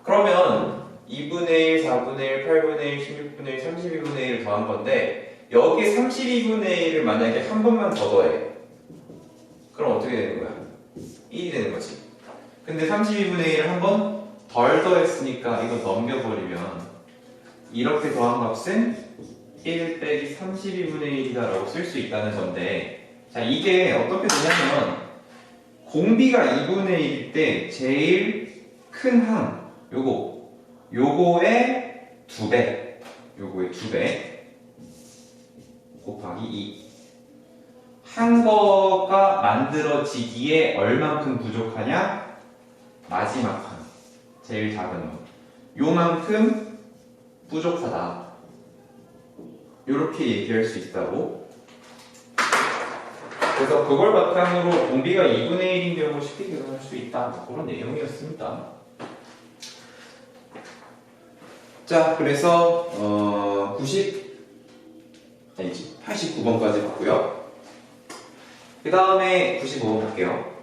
그러면 2분의 1, 4분의 1, 8분의 1, 16분의 1, 32분의 1을 더한 건데 여기에 32분의 1을 만약에 한 번만 더 더해. 그럼 어떻게 되는 거야? 1이 되는 거지. 근데 32분의 1을 한 번 덜 더했으니까 이거 넘겨버리면 이렇게 더한 값은 1 빼기 32분의 1이다 라고 쓸 수 있다는 건데, 자, 이게 어떻게 되냐면 공비가 2분의 1일 때 제일 큰 항 요거의 2배, 요거의 2배 곱하기 2 한 거가 만들어지기에 얼만큼 부족하냐? 마지막 항, 제일 작은 거 요만큼 부족하다, 이렇게 얘기할 수 있다고. 그래서 그걸 바탕으로 공비가 2분의 1인 경우 쉽게 계산할 수 있다, 그런 내용이었습니다. 자, 그래서 89번까지 봤고요. 그 다음에 95번 볼게요.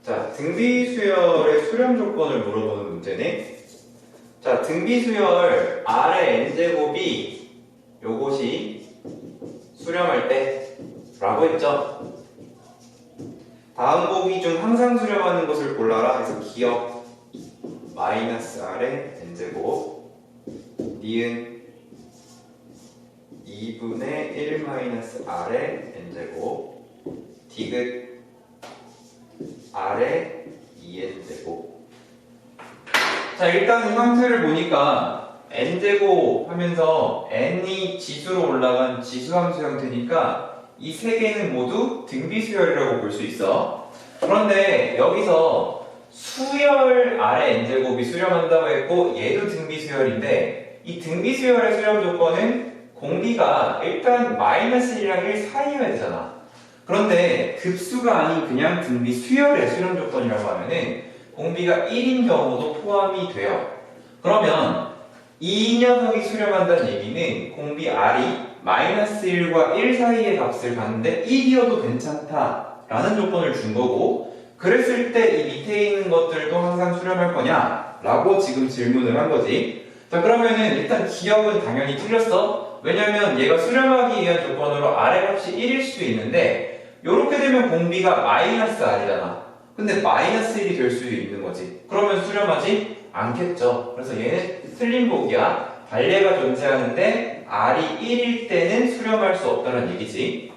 자, 등비수열의 수렴 조건을 물어보는 문제네. 자, 등비수열 R의 n제곱이 요것이 수렴할 때 라고 했죠. 다음 보기 중 항상 수렴하는 것을 골라라 해서 기억 마이너스 R의 n제곱 니은 2분의 1 마이너스 R의 n제곱 디귿 R의 2n제곱. 자, 일단 이 형태를 보니까 n제곱 하면서 n이 지수로 올라간 지수함수 형태니까 이 세 개는 모두 등비수열이라고 볼 수 있어. 그런데 여기서 수열 R의 n제곱이 수렴한다고 했고 얘도 등비수열인데 이 등비수열의 수렴 조건은 공비가 일단 마이너스 1이랑 1 사이여야 되잖아. 그런데 급수가 아닌 그냥 등비 수열의 수렴 조건이라고 하면은 공비가 1인 경우도 포함이 돼요. 그러면 이 녀석이 수렴한다는 얘기는 공비 R이 마이너스 1과 1 사이의 값을 갖는데 1이어도 괜찮다라는 조건을 준 거고, 그랬을 때 이 밑에 있는 것들도 항상 수렴할 거냐? 라고 지금 질문을 한 거지. 자, 그러면은 일단 기억은 당연히 틀렸어. 왜냐면 얘가 수렴하기 위한 조건으로 R의 값이 1일 수도 있는데 요렇게 되면 공비가 마이너스 R이잖아. 근데 마이너스 1이 될 수 있는 거지. 그러면 수렴하지 않겠죠. 그래서 얘는 틀린 보기야. 반례가 존재하는데 R이 1일 때는 수렴할 수 없다는 얘기지.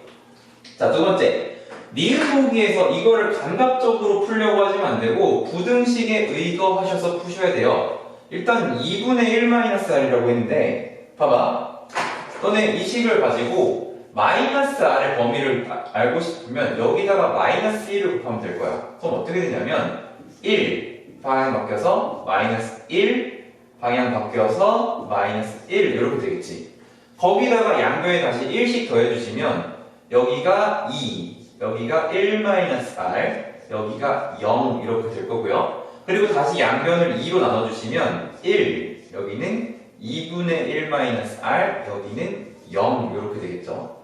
자, 두 번째. 니은 보기에서 이거를 감각적으로 풀려고 하시면 안 되고 부등식에 의거하셔서 푸셔야 돼요. 일단 2분의 1-R이라고 했는데 봐봐. 너네 이 식을 가지고 마이너스 R의 범위를 알고 싶으면 여기다가 마이너스 1을 곱하면 될 거야. 그럼 어떻게 되냐면 1 방향 바뀌어서 마이너스 1 방향 바뀌어서 마이너스 1 이렇게 되겠지. 거기다가 양변에 다시 1씩 더해주시면 여기가 2, 여기가 1-R, 여기가 0 이렇게 될 거고요. 그리고 다시 양변을 2로 나눠주시면 1, 여기는 2분의 1-R, 여기는 0 이렇게 되겠죠.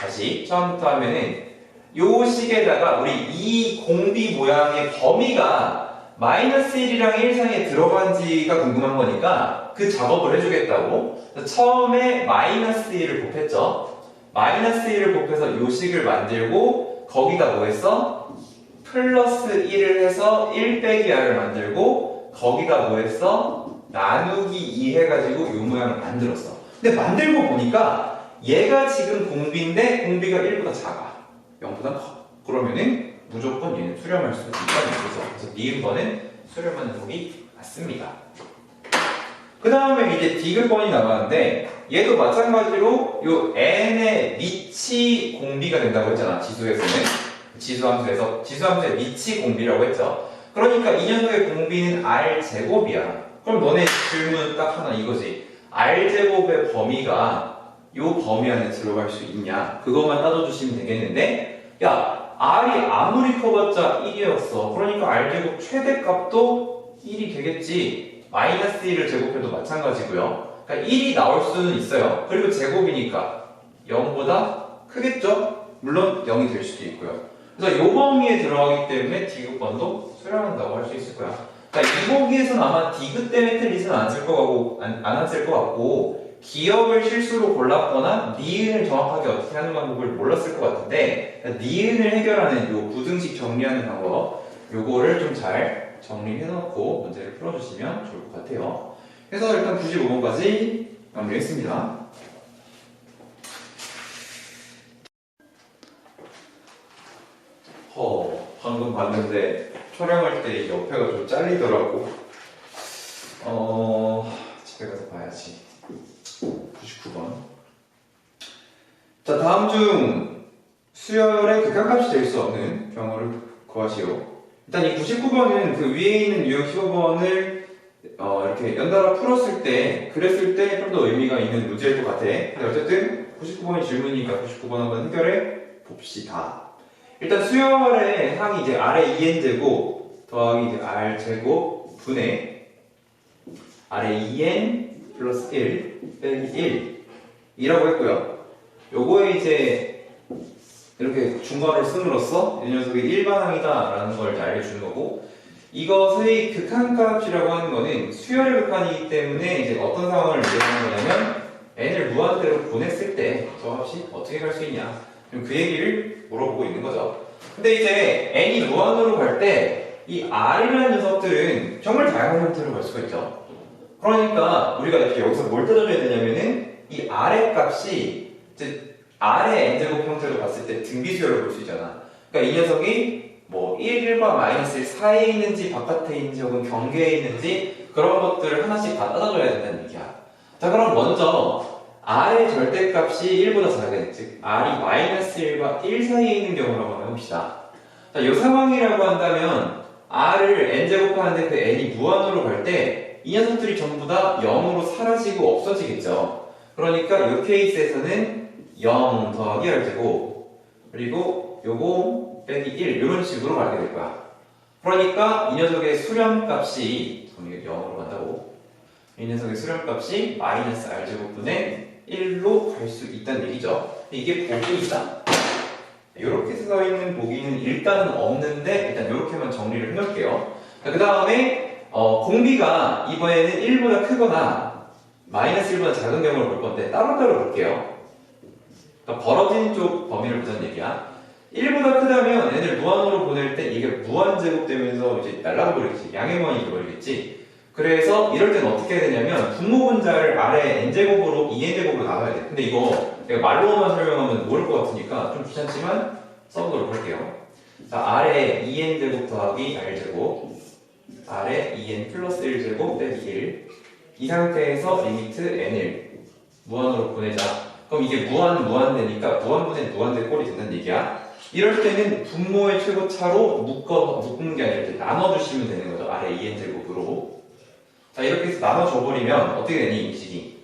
다시 처음부터 하면은 요 식에다가 우리 이 공비 모양의 범위가 마이너스 1이랑 1 사이에 들어간지가 궁금한 거니까 그 작업을 해주겠다고. 처음에 마이너스 1을 곱했죠. 마이너스 1을 곱해서 요식을 만들고 거기다 뭐 했어? 플러스 1을 해서 1 빼기 r을 만들고 거기다 뭐 했어? 나누기 2 해가지고 요 모양을 만들었어. 근데 만들고 보니까 얘가 지금 공비인데 공비가 1보다 작아. 0보다 커. 그러면은 무조건 얘는 수렴할 수 있다는 거죠. 그래서 니은번은 수렴하는 폭이 맞습니다. 그 다음에 이제 디귿번이 나가는데 얘도 마찬가지로 요 n의 밑이 공비가 된다고 했잖아. 지수에서는. 지수함수의 밑이 공비라고 했죠. 그러니까 이 녀석의 공비는 r제곱이야. 그럼 너네 질문은 딱 하나 이거지. r제곱의 범위가 요 범위 안에 들어갈 수 있냐? 그것만 따져주시면 되겠는데 야, r이 아무리 커봤자 1이었어. 그러니까 r제곱 최대값도 1이 되겠지. 마이너스 1을 제곱해도 마찬가지고요. 그러니까 1이 나올 수는 있어요. 그리고 제곱이니까 0보다 크겠죠? 물론 0이 될 수도 있고요. 그래서 요 범위에 들어가기 때문에 디귿번도 수렴한다고 할 수 있을 거야. 그러니까 이 보기에서는 아마 디귿 때문에 틀리지는 않을 것 같고 기억을 실수로 골랐거나 니은을 정확하게 어떻게 하는 방법을 몰랐을 것 같은데 니은을 해결하는 요 부등식 정리하는 방법 요거를 좀 잘 정리해놓고 문제를 풀어주시면 좋을 것 같아요. 그래서 일단 95번까지 마무리했습니다. 방금 봤는데 촬영할 때 옆에가 좀 잘리더라고. 집에 가서 봐야지. 99번. 자, 다음 중 수열의 극한값이 될 수 없는 경우를 구하시오. 일단 이 99번은 그 위에 있는 유형 15번을 이렇게 연달아 풀었을 때, 그랬을 때 좀 더 의미가 있는 문제일 것 같아. 근데 어쨌든 99번이 질문이니까 99번 한번 해결해 봅시다. 일단 수열의 항이 이제 아래 2n제곱 더하기 이제 r제곱 분의 아래 2n 플러스 1 빼기 1이라고 했고요. 요거에 이제 이렇게 중괄호를 쓴으로써 이 녀석이 일반항이다 라는 걸 알려주는 거고, 이것의 극한값이라고 하는 거는 수열의 극한이기 때문에 이제 어떤 상황을 얘기하는 거냐면 n을 무한대로 보냈을 때 저 값이 어떻게 갈 수 있냐, 그 얘기를 물어보고 있는 거죠. 근데 이제 n이 무한으로 갈 때 이 r이라는 녀석들은 정말 다양한 형태로 갈 수가 있죠. 그러니까 우리가 이렇게 여기서 뭘 따져줘야 되냐면은 이 r의 값이 이제 r의 n제곱 형태로 봤을 때 등비수열을 볼 수 있잖아. 그러니까 이 녀석이 뭐 1과 마이너스 1 사이에 있는지 바깥에 있는지 혹은 경계에 있는지 그런 것들을 하나씩 다 따져줘야 된다는 얘기야. 자, 그럼 먼저 r의 절대값이 1보다 작은, 즉 r이 마이너스 1과 1 사이에 있는 경우라고 한번 해봅시다. 자, 이 상황이라고 한다면 r을 n제곱하는데 그 n이 무한으로 갈 때 이 녀석들이 전부 다 0으로 사라지고 없어지겠죠. 그러니까 이 케이스에서는 0 더하기 r제곱 그리고 요거 빼기 1 이런 식으로 가게 될 거야. 그러니까 이 녀석의 수렴값이 0으로 간다고, 이 녀석의 수렴값이 마이너스 r제곱분의 1로 갈 수 있다는 얘기죠. 이게 보기이다. 이렇게 써 있는 보기는 일단은 없는데 일단 이렇게만 정리를 해놓을게요. 그 다음에 공비가 이번에는 1보다 크거나 마이너스 1보다 작은 경우를 볼 건데 따로따로 볼게요. 그러니까 벌어진 쪽 범위를 보자는 얘기야. 1보다 크다면 얘를 무한으로 보낼 때 이게 무한제곱 되면서 이제 날아가 버리겠지. 양의 무한이 되어버리겠지. 그래서 이럴 때는 어떻게 해야 되냐면 분모분자를 아래 n제곱으로 2n제곱으로 나눠야 돼. 근데 이거 내가 말로만 설명하면 모를 것 같으니까 좀 귀찮지만 써보도록 할게요. 자, 아래 2n제곱 더하기 r제곱 아래 2n 플러스 1제곱 빼기 1, 이 상태에서 리미트 n을 무한으로 보내자. 그럼 이게 무한되니까 무한분의 무한대 꼴이 된다는 얘기야. 이럴 때는 분모의 최고차로 묶는 게 아니라 이렇게 나눠주시면 되는 거죠. 아래 2n제곱으로. 자, 이렇게 해서 나눠줘버리면 어떻게 되니? 이 식이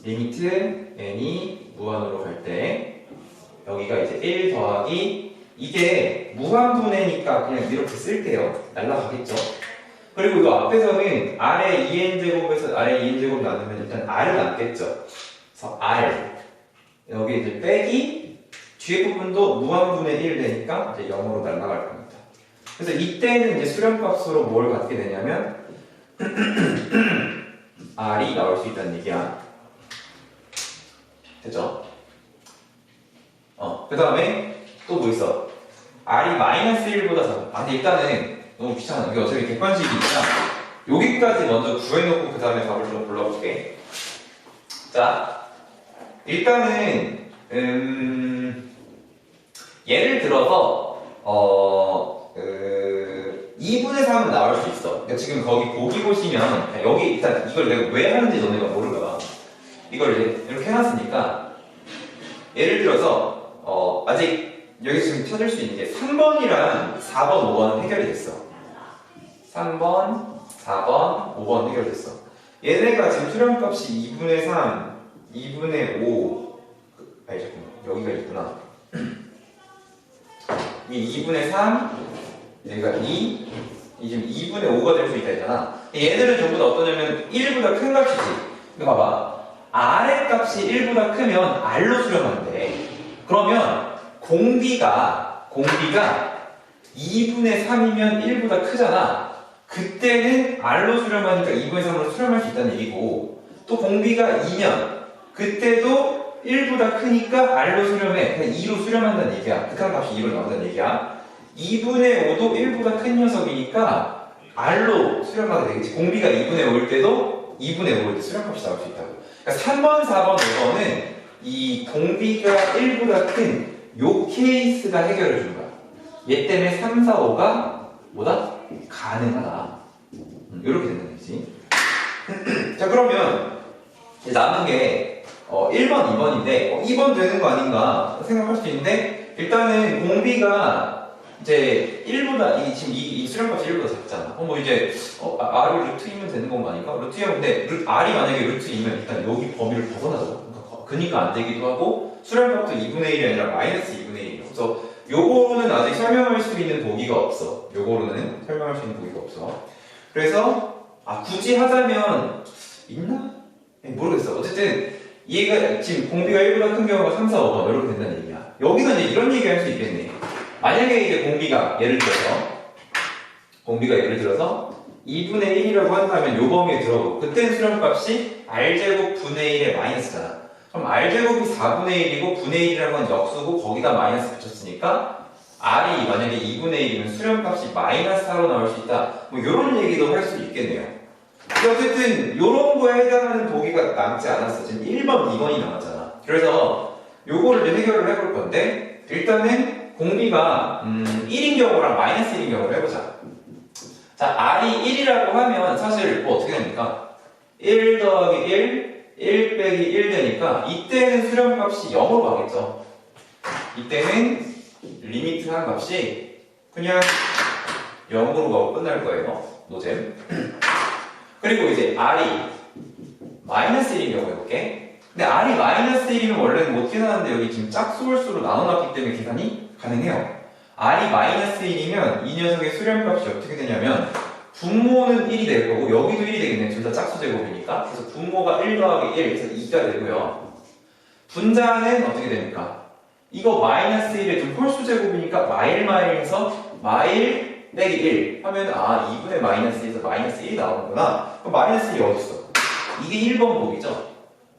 리미트 n이 무한으로 갈 때 여기가 이제 1 더하기, 이게 무한분해니까 그냥 이렇게 쓸게요. 날라가겠죠. 그리고 이거 앞에서는 아래 2n제곱에서 아래 2n제곱 나누면 일단 r은 남겠죠. 그래서 r 여기 이제 빼기 뒤에 부분도 무한분의 1 되니까 이제 0으로 날아갈 겁니다. 그래서 이때는 이제 수렴값으로 뭘 갖게 되냐면 R이 나올 수 있다는 얘기야. 됐죠? 그 다음에 또 뭐 있어? R이 마이너스 1보다 작아. 근데 일단은 너무 귀찮아. 이게 어차피 객관식이니까 여기까지 먼저 구해놓고 그 다음에 답을 좀 불러볼게. 자, 일단은 예를 들어서 2분의 3은 나올 수 있어. 그러니까 지금 거기 보기 보시면 여기 일단 이걸 내가 왜 하는지 너네가 모를까 봐. 이걸 이렇게 해놨으니까 예를 들어서 아직 여기 지금 찾을 수 있는 게 3번이랑 4번, 5번은 해결이 됐어. 3번, 4번, 5번 해결됐어. 얘네가 지금 수렴값이 2분의 3, 2분의 5 아니 잠깐만 여기가 있구나. 이 2분의 3, 얘가 2, 이 지금 2분의 5가 될 수 있다 했잖아. 얘들은 전부 다 어떠냐면 1보다 큰 값이지. 그러니까 봐봐. R의 값이 1보다 크면 R로 수렴한대. 그러면 공비가 2분의 3이면 1보다 크잖아. 그때는 R로 수렴하니까 2분의 3으로 수렴할 수 있다는 얘기고, 또 공비가 2면 그때도 1보다 크니까 R로 수렴해. 그냥 2로 수렴한다는 얘기야. 극한 값이 2로 나온다는 얘기야. 2분의 5도 1보다 큰 녀석이니까 R로 수렴하게 되겠지. 공비가 2분의 5일 때도 2분의 5일 때 수렴값이 나올 수 있다고. 그러니까 3번, 4번, 5번은 이 공비가 1보다 큰 요 케이스가 해결해 준 거야. 얘 때문에 3, 4, 5가 뭐다? 가능하다. 이렇게 된다는 거지. 자, 그러면 이제 남은 게 1번, 2번인데 2번 되는 거 아닌가 생각할 수 있는데, 일단은 공비가 이제 1보다 지금 이 수렴값이 1보다 작잖아. 뭐 이제 R이 루트이면 되는 건 거 아닌가? 루트이면 근데 R이 만약에 루트이면 일단 여기 범위를 벗어나잖아. 그니까 안 되기도 하고, 수렴값도 2분의 1이 아니라 마이너스 2분의 1이야. 그래서 요거는 아직 설명할 수 있는 보기가 없어. 요거로는 설명할 수 있는 보기가 없어. 그래서 굳이 하자면 있나? 모르겠어. 어쨌든 얘가 지금 공비가 1보다 큰 경우가 3, 4, 5번 이렇게 된다는 얘기야. 여기서 이제 이런 얘기 할 수 있겠네. 만약에 이제 공비가 예를 들어서 2분의 1이라고 한다면 요 범위에 들어가고, 그때는 수렴값이 R제곱 분의 1의 마이너스잖아. 그럼 R제곱이 4분의 1이고 분의 1이라는 건 역수고 거기다 마이너스 붙였으니까 R이 만약에 2분의 1이면 수렴값이 마이너스 4로 나올 수 있다. 뭐 이런 얘기도 할 수 있겠네요. 근데 어쨌든 이런 거에 해당하는 보기가 남지 않았어. 지금 1번, 2번이 남았잖아. 그래서 요거를 이제 해결을 해볼 건데, 일단은 공비가 1인 경우랑 마이너스 1인 경우를 해보자. 자, R이 1이라고 하면 사실 뭐 어떻게 됩니까? 1 더하기 1 빼기 1 되니까 이때는 수렴값이 0으로 가겠죠. 이때는 리미트 한 값이 그냥 0으로 가고 끝날 거예요. 노잼. 그리고 이제 R이 마이너스 1인 경우 해볼게. 근데 R이 마이너스 1이면 원래는 못 계산하는데 여기 지금 짝수월수로 나눠놨기 때문에 계산이 가능해요. R이 마이너스 1이면 이 녀석의 수렴값이 어떻게 되냐면 분모는 1이 될 거고 여기도 1이 되겠네. 둘 다 짝수 제곱이니까. 그래서 분모가 1 더하기 1, 그래서 2가 되고요. 분자는 어떻게 됩니까? 이거 마이너스 1에 좀 홀수 제곱이니까 마일에서 마일 빼기 1 하면 2분의 마이너스 1에서 마이너스 1이 나오는구나. 그럼 마이너스 1이 어딨어? 이게 1번 보기죠?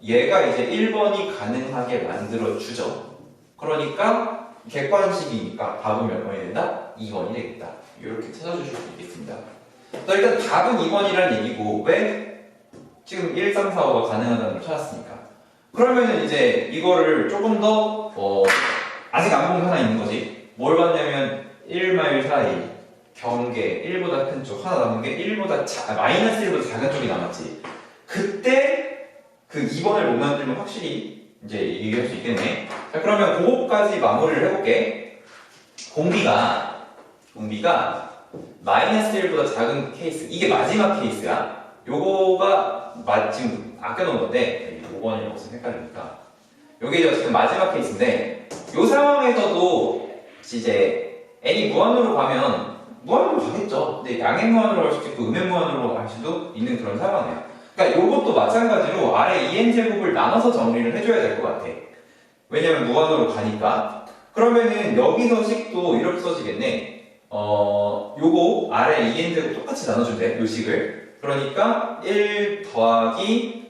얘가 이제 1번이 가능하게 만들어주죠. 그러니까 객관식이니까 답은 몇 번이 된다? 2번이 되겠다. 이렇게 찾아주실 수 있겠습니다. 일단 답은 2번이라는 얘기고, 왜? 지금 1, 3, 4, 5가 가능하다는 걸 찾았으니까. 그러면은 이제 이거를 조금 더 아직 안 본 게 하나 있는 거지. 뭘 봤냐면 1마일 사이 경계 1보다 큰 쪽 하나 남은 게 마이너스 1보다 작은 쪽이 남았지. 그때 그 2번을 못 만들면 확실히 이제 얘기할 수 있겠네. 자, 그러면 그거까지 마무리를 해볼게. 공비가 마이너스 1보다 작은 케이스, 이게 마지막 케이스야. 요거가 지금 아껴놓은 건데 5번이랑 무슨 헷갈리니까 요게 지금 마지막 케이스인데, 요 상황에서도 이제 n이 무한으로 가면 무한으로 가겠죠. 근데 양의 무한으로 갈 수도 있고 음의 무한으로 갈 수도 있는 그런 상황이에요. 그러니까 요것도 마찬가지로 아래 2n제곱을 나눠서 정리를 해줘야 될 것 같아. 왜냐면 무한으로 가니까. 그러면은 여기서 식도 이렇게 써지겠네. 요거 아래 2n제곱 똑같이 나눠준대, 요식을. 그러니까 1 더하기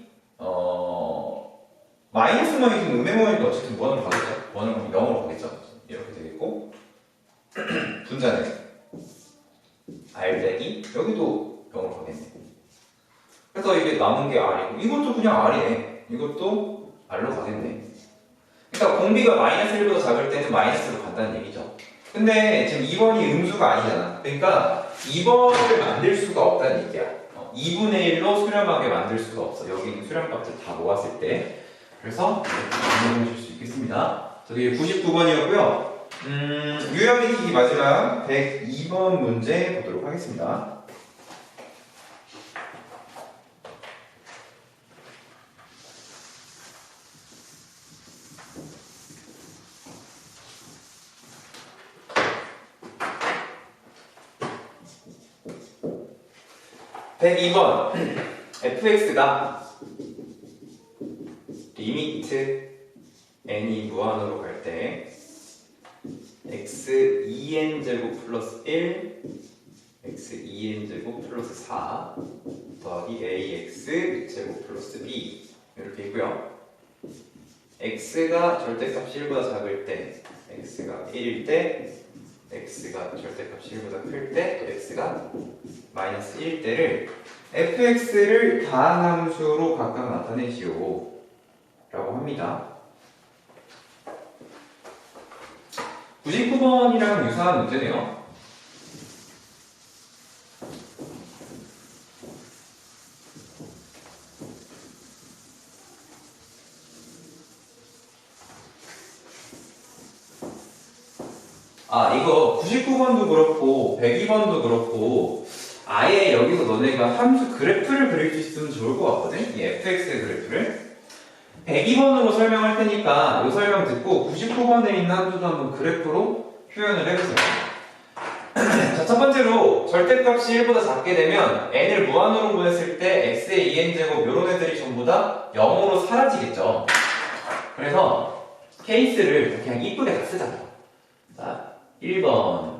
마이너스 모양이 좀 음의 모양이니까 어쨌든 무한으로 가겠죠. 무한으로 가면 0으로 가겠죠. 이렇게 되겠고 분자는 r 빼기 여기도 0으로 가겠네. 그래서 이게 남은 게 r이고 이것도 그냥 r이네. 이것도 r로 가겠네. 그러니까 공비가 마이너스 1보다 작을 때는 마이너스로 간다는 얘기죠. 근데 지금 2번이 음수가 아니잖아. 그러니까 2번을 만들 수가 없다는 얘기야. 2분의 1로 수렴하게 만들 수가 없어. 여기 있는 수렴값들 다 모았을 때. 그래서 이렇게 만들어줄 수 있겠습니다. 저기 99번이었고요. 유형익히기 마지막 102번 문제 보도록 하겠습니다. (102번) fx가 리미트 n이 무한으로 갈 때 x 2n제곱 플러스 1 x 2n제곱 플러스 4 더하기 ax 제곱 플러스 b 이렇게 있고요. x가 절대값이 1보다 작을 때 x가 1일 때 x가 절대값이 1보다 클 때 또 x가 마이너스 1일 때를 fx를 다함수로 각각 나타내시오 라고 합니다. 99번이랑 유사한 문제네요. 이거 99번도 그렇고 102번도 그렇고 아예 여기서 너네가 함수 그래프를 그릴 수 있으면 좋을 것 같거든? 이 fx의 그래프를 102번으로 설명할 테니까 이 설명 듣고 99번에 있는 함수도 한번 그래프로 표현을 해보세요. 자, 첫 번째로 절대값이 1보다 작게 되면 n을 무한으로 보냈을 때 x의 2n제곱 이런 애들이 전부 다 0으로 사라지겠죠. 그래서 케이스를 그냥 이쁘게 다 쓰자. 자, 1번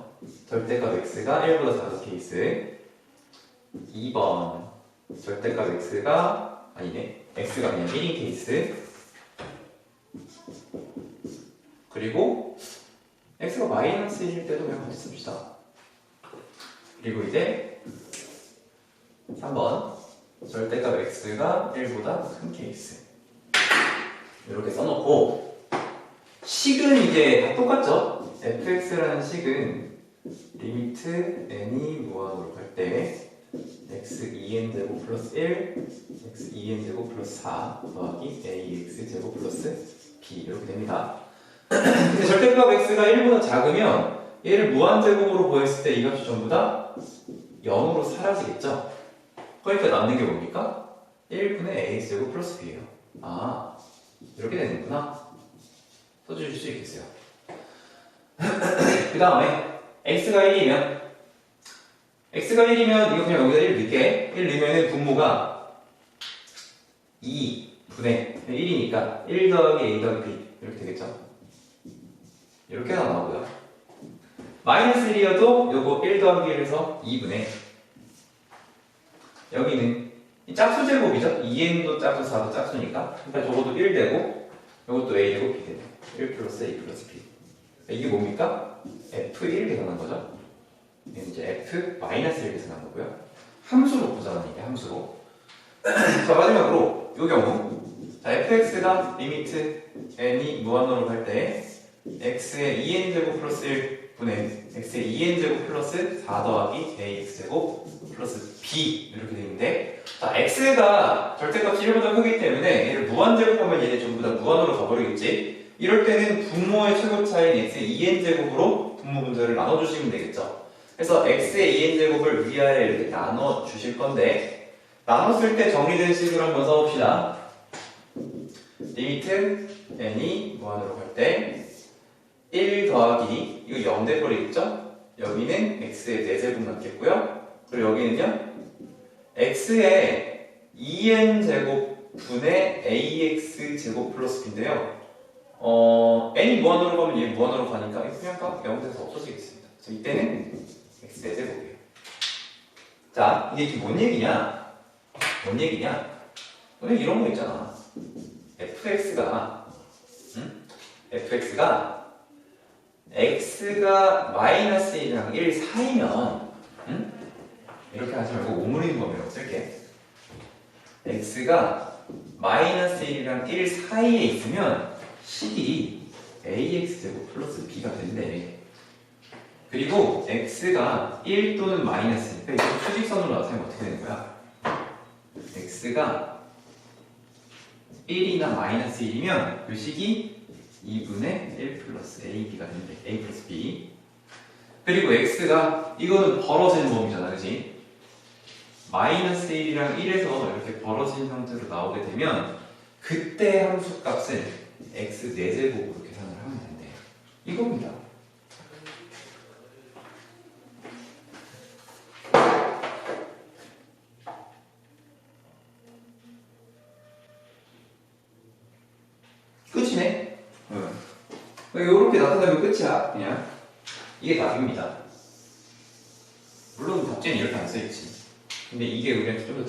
절대값 x가 1보다 작은 케이스, 2번 절대값 x가 아니네 x가 그냥 1인 케이스, 그리고 x가 마이너스 1일 때도 그냥 같이 씁시다. 그리고 이제 3번 절대값 x가 1보다 큰 케이스 이렇게 써놓고 식은 이제 다 똑같죠? fx라는 식은 리미트 n이 무한으로 갈 때 x 2n제곱 플러스 1 x 2n제곱 플러스 4 더하기 ax 제곱 플러스 b 이렇게 됩니다. 근데 절대값 x가 1보다 작으면 얘를 무한제곱으로 보였을 때 이 값이 전부 다 0으로 사라지겠죠? 그러니까 남는 게 뭡니까? 1분의 ax제곱 플러스 b예요. 이렇게 되는구나. 써주실 수 있겠어요. 그 다음에 x가 1이면 이거 그냥 여기다 1 넣을게. 1 넣으면 분모가 2분의 1이니까 1 더하기 a 더하기 b 이렇게 되겠죠. 이렇게 하나 나오고요. 마이너스 1이어도 요거 1 더하기 1에서 2분의 여기는 이 짝수 제곱이죠. 2n도 짝수 4도 짝수니까 그러니까 저것도 1 되고 요것도 a 제곱 b 되네. 1 플러스 a 플러스 b 이게 뭡니까? f1 계산한 거죠. 이제 f 마이너스 1 계산한 거고요. 함수로 보자는 얘기 함수로. 자, 마지막으로 요 경우 자, fx가 리미트 n이 무한으로 갈 때 x의 2n제곱 플러스 1분의 x의 2n제곱 플러스 4 더하기 ax제곱 플러스 b 이렇게 되는데 자, x가 절대값이 1보다 크기 때문에 얘를 무한제곱하면 얘네 전부 다 무한으로 가버리겠지. 이럴 때는 분모의 최고차인 x의 2n제곱으로 분모 분자를 나눠주시면 되겠죠. 그래서 x의 2n제곱을 위아래 이렇게 나눠주실 건데 나눴을 때 정리된 식으로 한번 써봅시다. 리미트 n이 무한으로 갈 때 1 더하기 이거 0 돼버리겠죠? 여기는 x의 4제곱 남겠고요. 그리고 여기는요 x의 2n제곱 분의 ax제곱 플러스 b인데요 n이 무한으로 가면 얘 무한으로 가니까 그냥 값 0 돼서 없어지겠습니다. 그래서 이때는 이게 뭔 얘기냐? 뭔 얘기냐? 오늘 이런 거 있잖아. fx가 x가 마이너스 1이랑 1 사이면 이렇게 하지 말고 오므리는 범위라고 쓸게. x가 마이너스 1이랑 1 사이에 있으면 식이 ax제곱 플러스 b가 된대. 그리고 x가 1 또는 마이너스니까 이거 수직선으로 나타내면 어떻게 되는 거야? x가 1이나 마이너스 1이면 그 식이 2분의 1 플러스 ab가 된대. a 플러스 b. 그리고 x가 이거는 벌어지는 범위잖아, 그치? 마이너스 1이랑 1에서 이렇게 벌어진 형태로 나오게 되면 그때 함수 값은 x 4제곱으로 계산을 하면 된대. 이겁니다. 끝이네? 이렇게 나타나면 끝이야, 그냥. 이게 답입니다. 물론 답지는 이렇게 안 써있지. 근데 이게 우리한테 좀 더